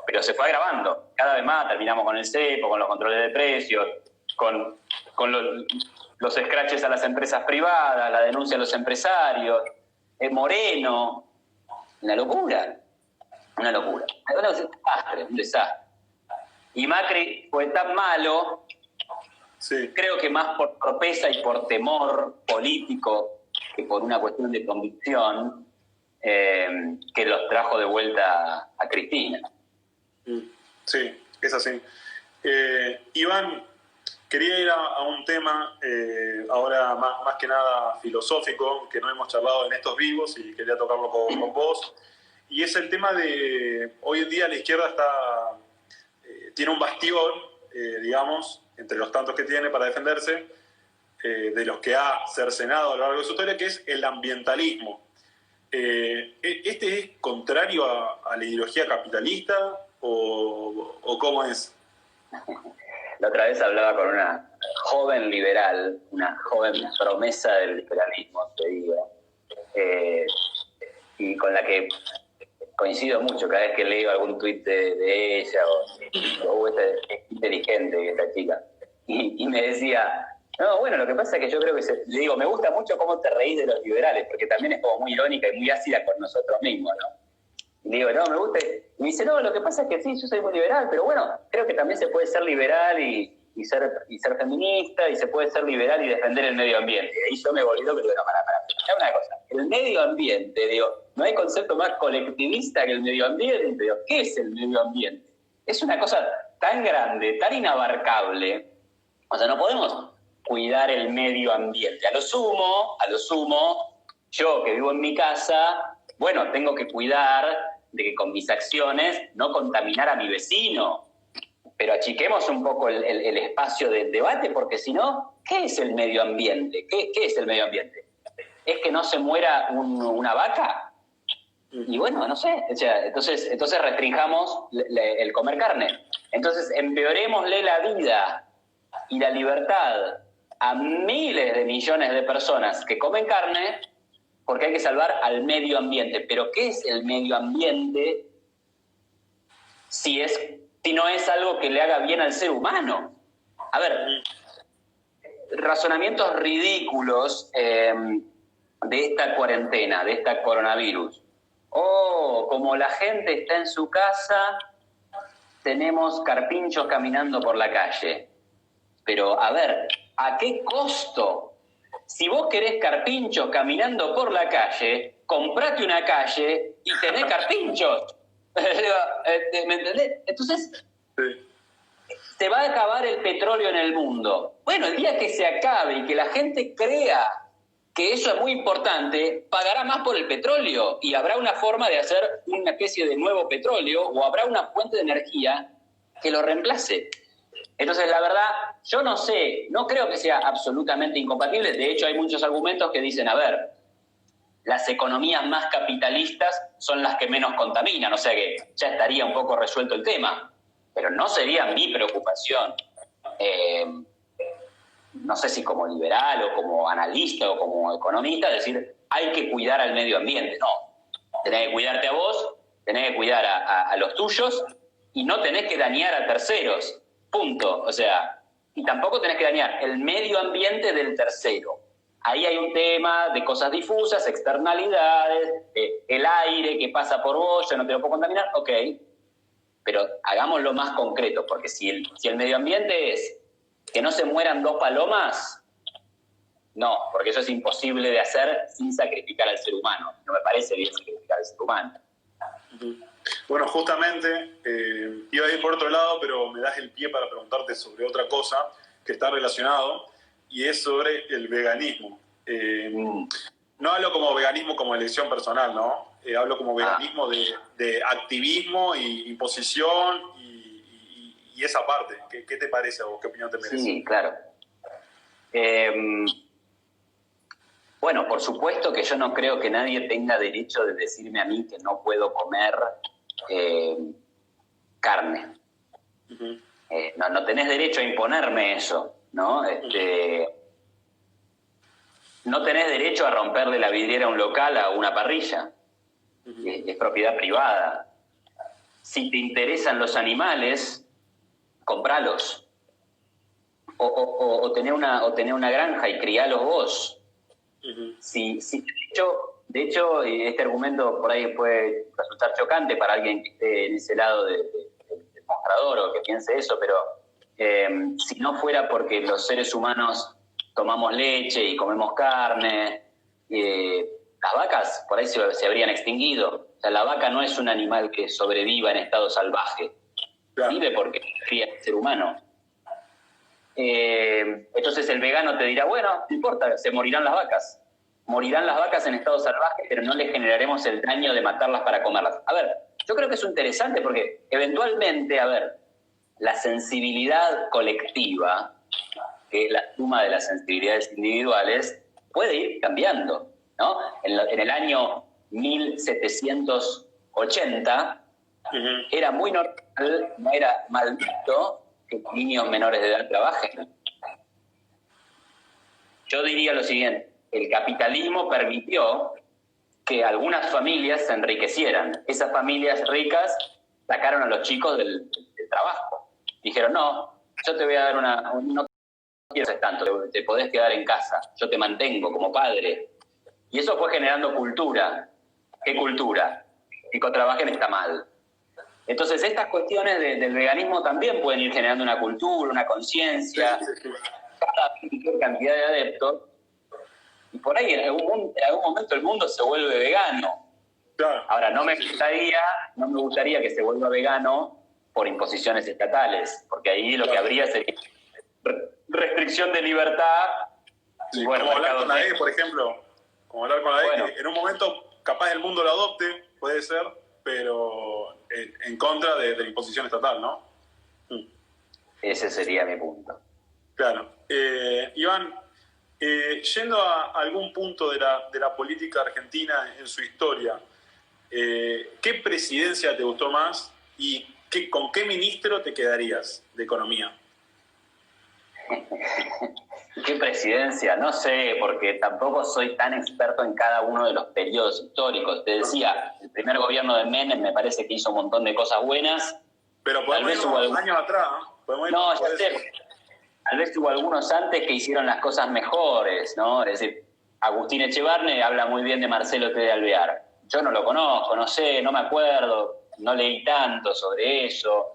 Pero se fue agravando. Cada vez más terminamos con el cepo, con los controles de precios, con los escraches a las empresas privadas, la denuncia a los empresarios, Moreno. Una locura. Un desastre. Y Macri fue tan malo, creo que más por torpeza y por temor político que por una cuestión de convicción, que los trajo de vuelta a Cristina. Sí, es así. Iván, quería ir a un tema ahora más que nada filosófico, que no hemos charlado en estos vivos y quería tocarlo con vos. Y es el tema de, hoy en día la izquierda tiene un bastión, digamos, entre los tantos que tiene para defenderse, de los que ha cercenado a lo largo de su historia, que es el ambientalismo. ¿Este es contrario a la ideología capitalista o cómo es? La otra vez hablaba con una joven liberal, una joven promesa del liberalismo, te digo, y con la que coincido mucho cada vez que leo algún tuit de ella o es inteligente esta chica. Y me decía, no, bueno, lo que pasa es que yo creo que le digo, me gusta mucho cómo te reís de los liberales, porque también es como muy irónica y muy ácida con nosotros mismos, ¿no? Y le digo, no, me gusta. Y me dice, no, lo que pasa es que sí, yo soy muy liberal, pero bueno, creo que también se puede ser liberal y ser feminista, y se puede ser liberal y defender el medio ambiente. Y ahí yo me volví loco y digo, no, para. Una cosa, el medio ambiente, digo, no hay concepto más colectivista que el medio ambiente. Digo, ¿qué es el medio ambiente? Es una cosa tan grande, tan inabarcable. O sea, no podemos cuidar el medio ambiente. A lo sumo, yo que vivo en mi casa, bueno, tengo que cuidar de que con mis acciones no contaminar a mi vecino. Pero achiquemos un poco el espacio del debate, porque si no, ¿qué es el medio ambiente? ¿Qué es el medio ambiente? ¿Es que no se muera una vaca? Y bueno, no sé. O sea, entonces restringamos el comer carne. Entonces empeorémosle la vida y la libertad a miles de millones de personas que comen carne, porque hay que salvar al medio ambiente. Pero ¿qué es el medio ambiente si no es algo que le haga bien al ser humano? A ver, razonamientos ridículos de esta cuarentena, de esta coronavirus. Como la gente está en su casa, tenemos carpinchos caminando por la calle. Pero, a ver, ¿a qué costo? Si vos querés carpinchos caminando por la calle, comprate una calle y tenés carpinchos. ¿Me entendés? Entonces, se va a acabar el petróleo en el mundo. Bueno, el día que se acabe y que la gente crea que eso es muy importante, pagará más por el petróleo y habrá una forma de hacer una especie de nuevo petróleo o habrá una fuente de energía que lo reemplace. Entonces, la verdad, yo no sé, no creo que sea absolutamente incompatible. De hecho, hay muchos argumentos que dicen, a ver, las economías más capitalistas son las que menos contaminan, o sea que ya estaría un poco resuelto el tema, pero no sería mi preocupación, no sé si como liberal o como analista o como economista, decir, hay que cuidar al medio ambiente. No, tenés que cuidarte a vos, tenés que cuidar a los tuyos y no tenés que dañar a terceros, punto. O sea, y tampoco tenés que dañar el medio ambiente del tercero. ahí hay un tema de cosas difusas, externalidades, el aire que pasa por vos, yo no te lo puedo contaminar, ok, pero hagámoslo más concreto, porque si el medio ambiente es que no se mueran 2 palomas, no, porque eso es imposible de hacer sin sacrificar al ser humano. No me parece bien sacrificar al ser humano. Bueno, justamente iba a ir por otro lado, pero me das el pie para preguntarte sobre otra cosa que está relacionado, y es sobre el veganismo. No hablo como veganismo como elección personal, ¿no? Hablo como veganismo de activismo y imposición y esa parte. ¿Qué te parece a vos? ¿Qué opinión te merece? Sí, claro. Bueno, por supuesto que yo no creo que nadie tenga derecho de decirme a mí que no puedo comer carne. Uh-huh. No tenés derecho a imponerme eso, ¿no? No tenés derecho a romper de la vidriera un local a una parrilla. Uh-huh. Es propiedad privada. Si te interesan los animales, compralos. O tener una granja y crialos vos. Uh-huh. De hecho, este argumento por ahí puede resultar chocante para alguien que esté en ese lado del mostrador o que piense eso, pero si no fuera porque los seres humanos tomamos leche y comemos carne, las vacas por ahí se habrían extinguido. O sea, la vaca no es un animal que sobreviva en estado salvaje. Claro. Vive porque cría el ser humano. Entonces el vegano te dirá, bueno, no importa, se morirán las vacas. Morirán las vacas en estado salvaje, pero no les generaremos el daño de matarlas para comerlas. A ver, yo creo que es interesante porque eventualmente, la sensibilidad colectiva, que es la suma de las sensibilidades individuales, puede ir cambiando, ¿no? En el año 1780 uh-huh. Era muy normal, no era mal visto que niños menores de edad trabajen. Yo diría lo siguiente, el capitalismo permitió que algunas familias se enriquecieran. Esas familias ricas sacaron a los chicos del trabajo. Dijeron, no, yo te voy a dar no quiero hacer tanto, te podés quedar en casa, yo te mantengo como padre. Y eso fue generando cultura. ¿Qué cultura? Que trabajen está mal. Entonces, estas cuestiones del veganismo también pueden ir generando una cultura, una conciencia, cada cantidad de adeptos, y por ahí en algún momento el mundo se vuelve vegano. Claro. Ahora, no me gustaría que se vuelva vegano por imposiciones estatales, porque ahí lo que habría sería restricción de libertad. Sí, y bueno, como hablar con la E, por ejemplo, como hablar con la E, que en un momento capaz el mundo lo adopte, puede ser, pero en contra de la imposición estatal, ¿no? Ese sería mi punto. Claro. Iván, yendo a algún punto de la política argentina en su historia, ¿qué presidencia te gustó más y con qué ministro te quedarías de Economía? ¿Qué presidencia? No sé, porque tampoco soy tan experto en cada uno de los periodos históricos. Te decía, el primer gobierno de Menem me parece que hizo un montón de cosas buenas. Pero podemos ir unos años atrás, ¿no? No, ya sé. Tal vez hubo algunos antes que hicieron las cosas mejores, ¿no? Es decir, Agustín Echevarne habla muy bien de Marcelo T. de Alvear. Yo no lo conozco, no sé, no me acuerdo, no leí tanto sobre eso.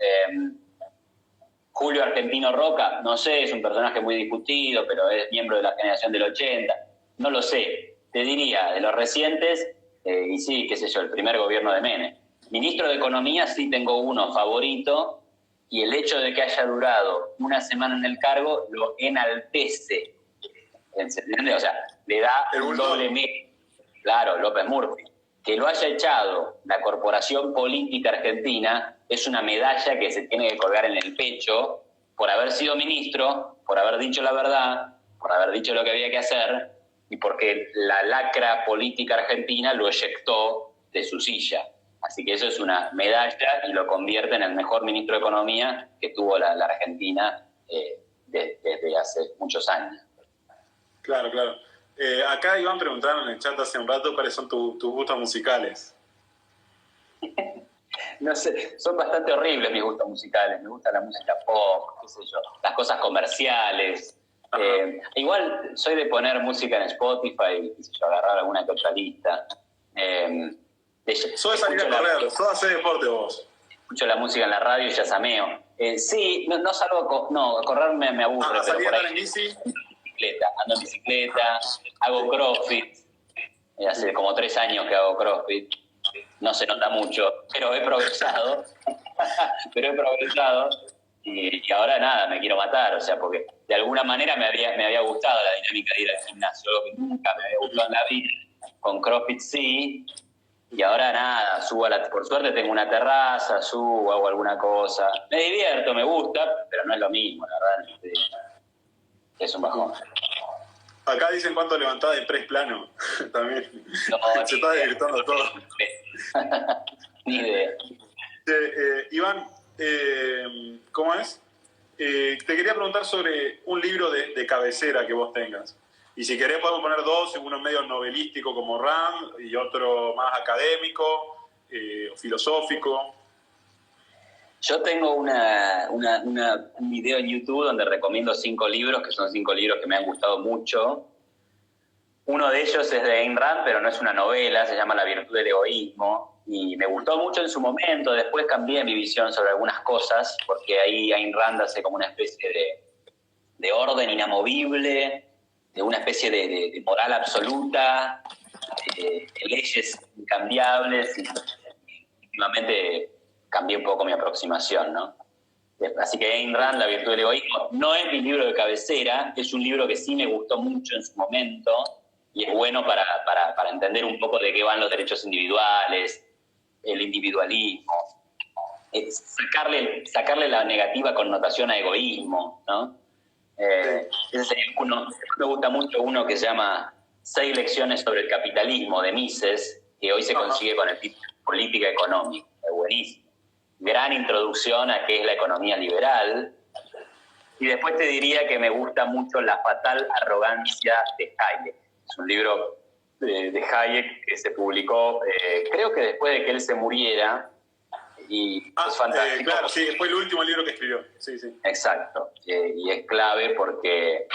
Julio Argentino Roca, no sé, es un personaje muy discutido, pero es miembro de la generación del 80. No lo sé. Te diría, de los recientes, y sí, qué sé yo, el primer gobierno de Menem. Ministro de Economía sí tengo uno favorito, y el hecho de que haya durado una semana en el cargo lo enaltece. ¿Entiendes? O sea, le da un doble mérito. Claro, López Murphy. Que lo haya echado la corporación política argentina es una medalla que se tiene que colgar en el pecho por haber sido ministro, por haber dicho la verdad, por haber dicho lo que había que hacer y porque la lacra política argentina lo eyectó de su silla. Así que eso es una medalla y lo convierte en el mejor ministro de Economía que tuvo la Argentina desde hace muchos años. Claro, claro. Acá Iván preguntaron en el chat hace un rato cuáles son tus gustos musicales. No sé, son bastante horribles mis gustos musicales. Me gusta la música pop, qué sé yo, las cosas comerciales. Igual soy de poner música en Spotify, qué sé yo, agarrar alguna que otra lista. Sos de salir a correr, sos de hacer deporte vos. Escucho la música en la radio y ya sameo. Sí, no salgo a correr me aburre. ¿Salir a andar en bici? Ando en bicicleta, hago CrossFit. Hace como 3 años que hago CrossFit. No se nota mucho, pero he progresado. Y ahora nada, me quiero matar, o sea, porque de alguna manera me había gustado la dinámica de ir al gimnasio, algo que nunca me había gustado en la vida. Con CrossFit sí, y ahora nada, por suerte tengo una terraza, subo, hago alguna cosa. Me divierto, me gusta, pero no es lo mismo, la verdad. Es un bajón. Acá dicen cuánto levantás de press plano. También. No, se está desvirtuando todo. Ni idea. Iván, ¿cómo es? Te quería preguntar sobre un libro de cabecera que vos tengas. Y si querés podemos poner 2, uno medio novelístico como Rand y otro más académico, filosófico. Yo tengo un video en YouTube donde recomiendo 5 libros, que son 5 libros que me han gustado mucho. Uno de ellos es de Ayn Rand, pero no es una novela, se llama La virtud del egoísmo. Y me gustó mucho en su momento, después cambié mi visión sobre algunas cosas, porque ahí Ayn Rand hace como una especie de orden inamovible, de una especie de moral absoluta, de leyes incambiables, y últimamente cambié un poco mi aproximación, ¿no? Así que Ayn Rand, La virtud del egoísmo, no es mi libro de cabecera, es un libro que sí me gustó mucho en su momento y es bueno para entender un poco de qué van los derechos individuales, el individualismo, sacarle la negativa connotación a egoísmo, ¿no? Ese sería uno. Me gusta mucho uno que se llama 6 lecciones sobre el capitalismo de Mises, que hoy se consigue con el título Política Económica. Es buenísimo. Gran introducción a qué es la economía liberal. Y después te diría que me gusta mucho La fatal arrogancia de Hayek. Es un libro de Hayek que se publicó, creo que después de que él se muriera, y es fantástico. Claro, sí, fue el último libro que escribió. Sí, sí. Exacto. Y es clave porque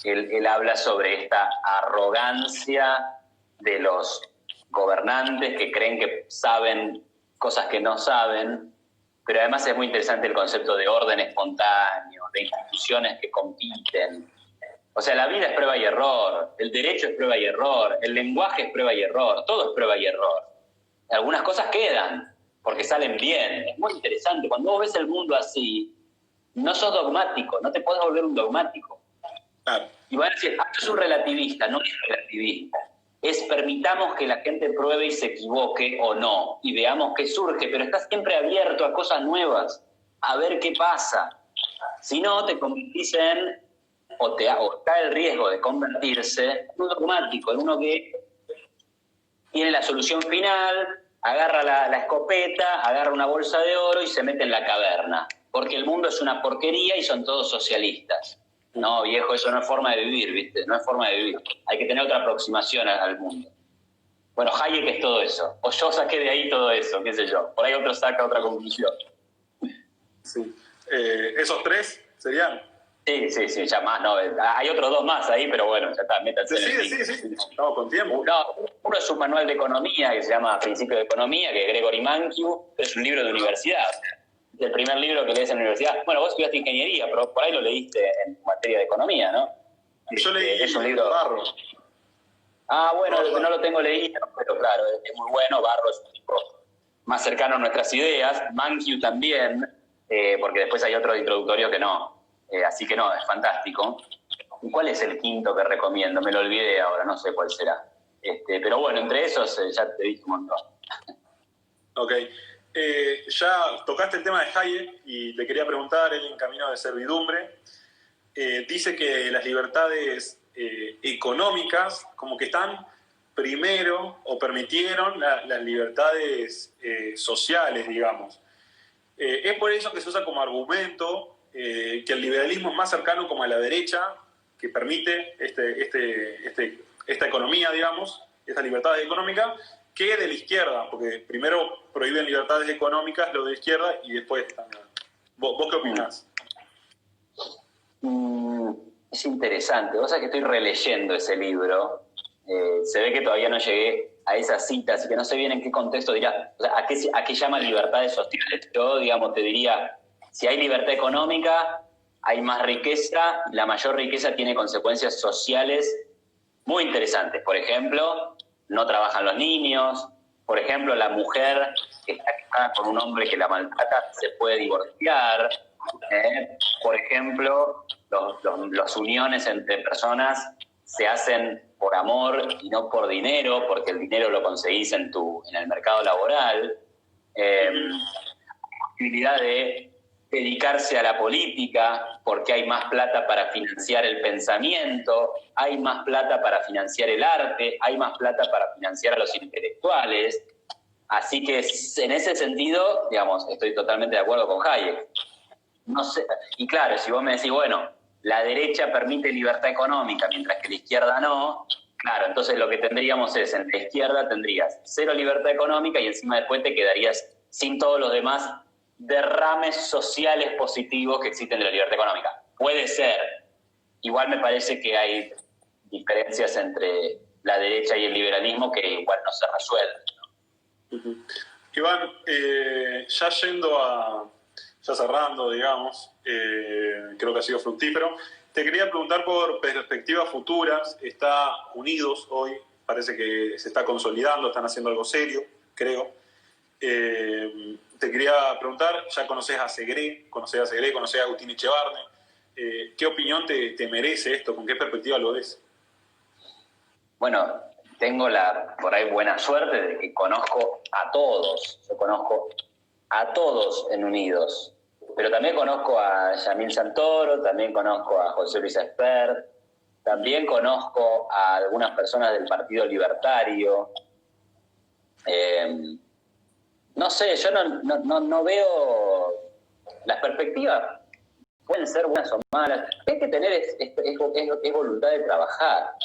él habla sobre esta arrogancia de los gobernantes que creen que saben cosas que no saben, pero además es muy interesante el concepto de orden espontáneo, de instituciones que compiten. O sea, la vida es prueba y error, el derecho es prueba y error, el lenguaje es prueba y error, todo es prueba y error. Algunas cosas quedan porque salen bien. Es muy interesante. Cuando vos ves el mundo así, no sos dogmático, no te podés volver un dogmático. Claro. Y van a decir, esto es un relativista, no es relativista. Es permitamos que la gente pruebe y se equivoque o no, y veamos qué surge, pero estás siempre abierto a cosas nuevas, a ver qué pasa. Si no, te convertís o está el riesgo de convertirse en un dogmático, en uno que tiene la solución final, agarra la escopeta, agarra una bolsa de oro y se mete en la caverna, porque el mundo es una porquería y son todos socialistas. No, viejo, eso no es forma de vivir, ¿viste? No es forma de vivir. Hay que tener otra aproximación al mundo. Bueno, Hayek es todo eso. O yo saqué de ahí todo eso, qué sé yo. Por ahí otro saca otra conclusión. Sí. ¿Esos 3 serían? Sí, ya más, no. Hay otros 2 más ahí, pero bueno, ya está, métanse en el Sí. No, con tiempo. Uno es un manual de economía que se llama Principio de Economía, que es Gregory Mankiw, es un libro de universidad. El primer libro que lees en la universidad. Bueno, vos estudiaste ingeniería, pero por ahí lo leíste en materia de economía, ¿no? Yo leí es un libro. Barro. Bueno, no lo tengo leído, pero claro, es muy bueno. Barro es un tipo más cercano a nuestras ideas. Mankiw también, porque después hay otros introductorios que no. Así que no, es fantástico. ¿Y cuál es el quinto que recomiendo? Me lo olvidé ahora, no sé cuál será. Pero bueno, entre esos ya te dije un montón. Ok. Ya tocaste el tema de Hayek y te quería preguntar, él en Camino de Servidumbre, dice que las libertades económicas como que están primero o permitieron las libertades sociales, digamos. Es por eso que se usa como argumento que el liberalismo es más cercano como a la derecha, que permite esta economía, digamos, esta libertad económica, que de la izquierda, porque primero prohíben libertades económicas lo de izquierda y después también. ¿Vos qué opinás? Es interesante. Vos sabés que estoy releyendo ese libro. Se ve que todavía no llegué a esa cita, así que no sé bien en qué contexto dirá, o sea, a qué llama libertades sociales. Yo, digamos, te diría, si hay libertad económica, hay más riqueza, la mayor riqueza tiene consecuencias sociales muy interesantes. Por ejemplo, no trabajan los niños. Por ejemplo, la mujer que está casada con un hombre que la maltrata se puede divorciar. Por ejemplo, las uniones entre personas se hacen por amor y no por dinero, porque el dinero lo conseguís en el mercado laboral. Posibilidad de dedicarse a la política porque hay más plata para financiar el pensamiento, hay más plata para financiar el arte, hay más plata para financiar a los intelectuales. Así que en ese sentido, digamos, estoy totalmente de acuerdo con Hayek. No sé, y claro, si vos me decís, bueno, la derecha permite libertad económica mientras que la izquierda no, claro, entonces lo que tendríamos es, en la izquierda tendrías cero libertad económica y encima después te quedarías sin todos los demás derrames sociales positivos que existen de la libertad económica. Puede ser. Igual me parece que hay diferencias entre la derecha y el liberalismo que igual no se resuelven, ¿no? Iván, ya cerrando, digamos, creo que ha sido fructífero. Te quería preguntar por perspectivas futuras. Está Unidos hoy, parece que se está consolidando, están haciendo algo serio, creo. Te quería preguntar, ya conocés a Segré, conocés a Agustín Echevarne. ¿Qué opinión te merece esto? ¿Con qué perspectiva lo ves? Bueno, tengo la por ahí buena suerte de que conozco a todos. Yo conozco a todos en Unidos. Pero también conozco a Yamil Santoro, también conozco a José Luis Espert, también conozco a algunas personas del Partido Libertario. No sé, yo no veo las perspectivas. Pueden ser buenas o malas. Lo que hay que tener es voluntad de trabajar.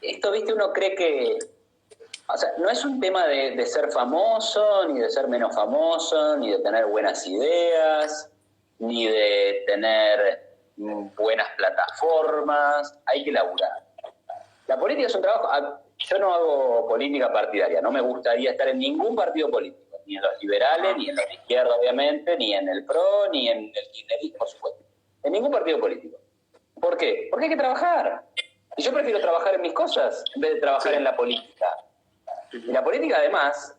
Esto, viste, uno cree que... O sea, no es un tema de ser famoso, ni de ser menos famoso, ni de tener buenas ideas, ni de tener buenas plataformas. Hay que laburar. La política es un trabajo... Yo no hago política partidaria, no me gustaría estar en ningún partido político, ni en los liberales, ni en los de izquierda, obviamente, ni en el PRO, ni en el kirchnerismo, por supuesto. En ningún partido político. ¿Por qué? Porque hay que trabajar. Y yo prefiero trabajar en mis cosas en vez de trabajar en la política. Y la política, además,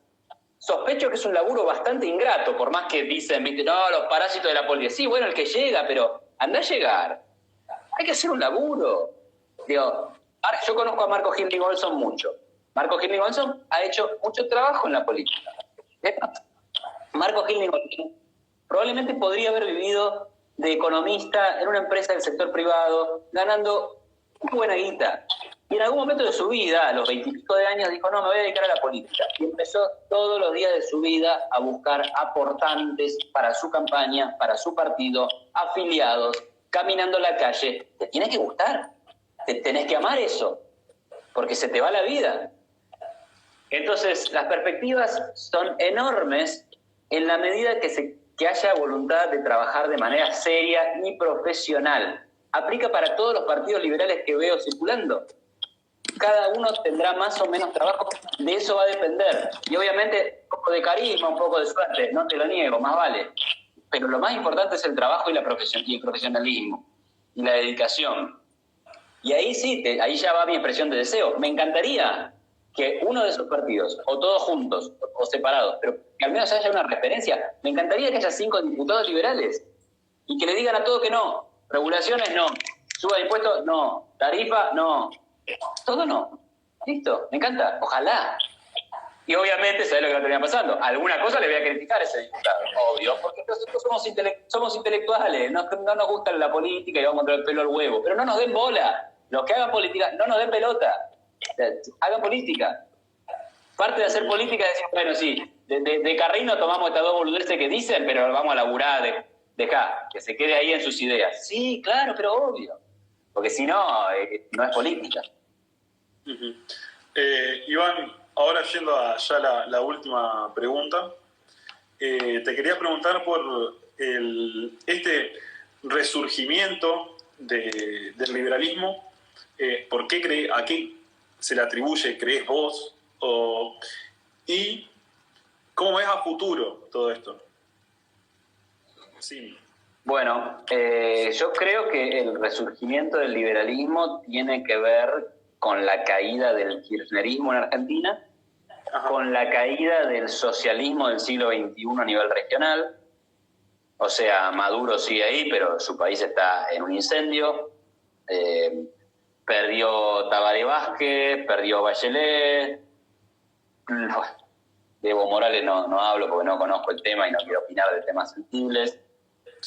sospecho que es un laburo bastante ingrato, por más que dicen, viste, no, los parásitos de la política. Sí, bueno, el que llega, pero anda a llegar. Hay que hacer un laburo. Digo, ahora, yo conozco a Marco Hilling Olson mucho. Marco Hilling Olson ha hecho mucho trabajo en la política. Marco Hilling Olson probablemente podría haber vivido de economista en una empresa del sector privado, ganando muy buena guita. Y en algún momento de su vida, a los 20 y pico de años, dijo, no, me voy a dedicar a la política. Y empezó todos los días de su vida a buscar aportantes para su campaña, para su partido, afiliados, caminando la calle. Te tiene que gustar. Tenés que amar eso, porque se te va la vida. Entonces, las perspectivas son enormes en la medida que haya voluntad de trabajar de manera seria y profesional. Aplica para todos los partidos liberales que veo circulando. Cada uno tendrá más o menos trabajo, de eso va a depender. Y obviamente, un poco de carisma, un poco de suerte, no te lo niego, más vale. Pero lo más importante es el trabajo y el profesionalismo, y la dedicación. Y ahí sí, ahí ya va mi expresión de deseo. Me encantaría que uno de esos partidos, o todos juntos, o separados, pero que al menos haya una referencia. Me encantaría que haya 5 diputados liberales y que le digan a todos que no. Regulaciones, no. Suba de impuestos, no. Tarifa, no. Todo no. Listo, me encanta. Ojalá. Y obviamente, ¿sabes lo que va a terminar pasando? Alguna cosa le voy a criticar a ese diputado, obvio, porque nosotros somos intelectuales, no nos gusta la política y vamos a traer el pelo al huevo, pero no nos den bola. Los que hagan política, no nos den pelota. Hagan política. Parte de hacer política es decir, bueno, sí, de carrino tomamos estas 2 boludeces que dicen, pero vamos a laburar, dejá, que se quede ahí en sus ideas. Sí, claro, pero obvio. Porque si no, no es política. Iván, ahora yendo a ya la última pregunta, te quería preguntar por este resurgimiento del liberalismo, ¿por qué a qué se le atribuye, crees vos? ¿Y cómo ves a futuro todo esto? Sí. Bueno, yo creo que el resurgimiento del liberalismo tiene que ver con la caída del kirchnerismo en Argentina, Ajá. con la caída del socialismo del siglo XXI a nivel regional. O sea, Maduro sigue ahí, pero su país está en un incendio. Perdió Tabaré Vázquez, perdió Bachelet. De Evo Morales no hablo porque no conozco el tema y no quiero opinar de temas sensibles.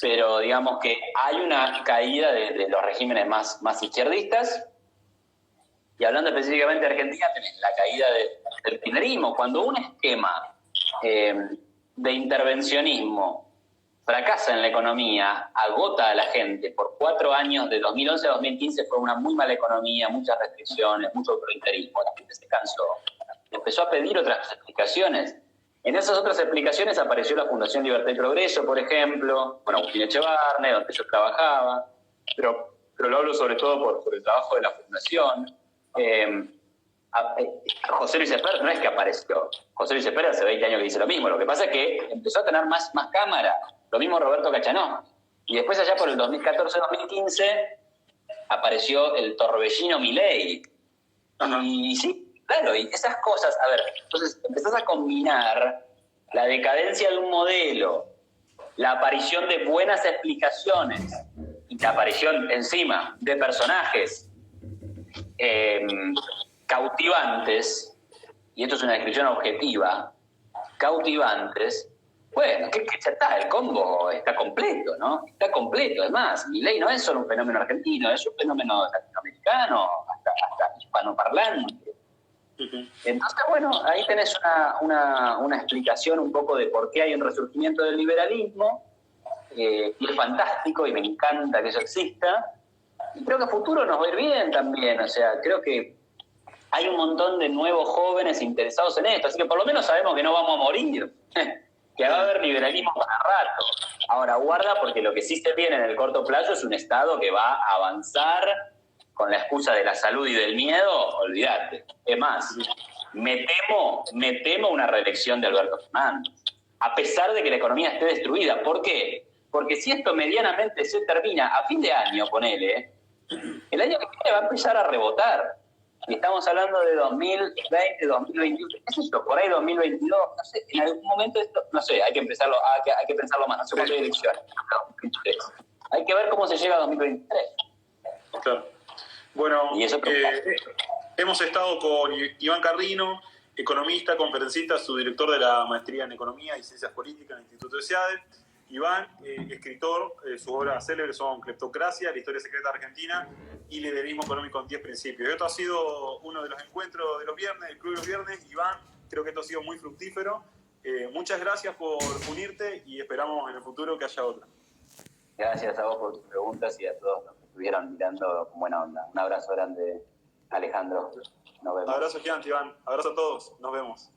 Pero digamos que hay una caída de los regímenes más izquierdistas. Y hablando específicamente de Argentina, tenés la caída del kirchnerismo. Cuando un esquema de intervencionismo fracasa en la economía, agota a la gente por 4 años, de 2011 a 2015 fue una muy mala economía, muchas restricciones, mucho autoritarismo, la gente se cansó. Empezó a pedir otras explicaciones. En esas otras explicaciones apareció la Fundación Libertad y Progreso, por ejemplo, con Agustín Echevarne, donde yo trabajaba, pero lo hablo sobre todo por el trabajo de la Fundación. José Luis Espert no es que apareció. José Luis Espert hace 20 años que dice lo mismo. Lo que pasa es que empezó a tener más cámara. Lo mismo Roberto Cachanó. Y después allá por el 2014-2015 apareció el torbellino Milei. Y sí, claro, y esas cosas, a ver, entonces empezás a combinar la decadencia de un modelo, la aparición de buenas explicaciones y la aparición encima de personajes cautivantes, y esto es una descripción objetiva, cautivantes. Bueno, que ya está, el combo está completo, ¿no? Está completo. Además, Milei no es solo un fenómeno argentino, es un fenómeno latinoamericano, hasta hispanoparlante. Entonces, bueno, ahí tenés una explicación un poco de por qué hay un resurgimiento del liberalismo, y es fantástico y me encanta que eso exista. Y creo que a futuro nos va a ir bien también, o sea, creo que hay un montón de nuevos jóvenes interesados en esto, así que por lo menos sabemos que no vamos a morir, que va a haber liberalismo para rato. Ahora, guarda, porque lo que sí se viene en el corto plazo es un Estado que va a avanzar con la excusa de la salud y del miedo, olvídate. Es más, me temo una reelección de Alberto Fernández, a pesar de que la economía esté destruida. ¿Por qué? Porque si esto medianamente se termina a fin de año, ponele, el año que viene va a empezar a rebotar. Y estamos hablando de 2020, 2021, qué sé yo, por ahí 2022, no sé, en algún momento esto, no sé, hay que pensarlo más, no sé cuándo hay elecciones, 2023. Hay que ver cómo se llega a 2023. Claro. Bueno, y eso hemos estado con Iván Carrino, economista, conferencista, subdirector de la Maestría en Economía y Ciencias Políticas en el Instituto de SEADE. Iván, escritor, sus obras célebres son Cleptocracia, la historia secreta argentina y Liberalismo económico en 10 principios. Esto ha sido uno de los encuentros de los viernes, el Club de los Viernes. Iván, creo que esto ha sido muy fructífero. Muchas gracias por unirte y esperamos en el futuro que haya otra. Gracias a vos por tus preguntas y a todos los que estuvieron mirando con buena onda. Un abrazo grande, Alejandro. Nos vemos. Abrazo gigante, Iván. Abrazo a todos. Nos vemos.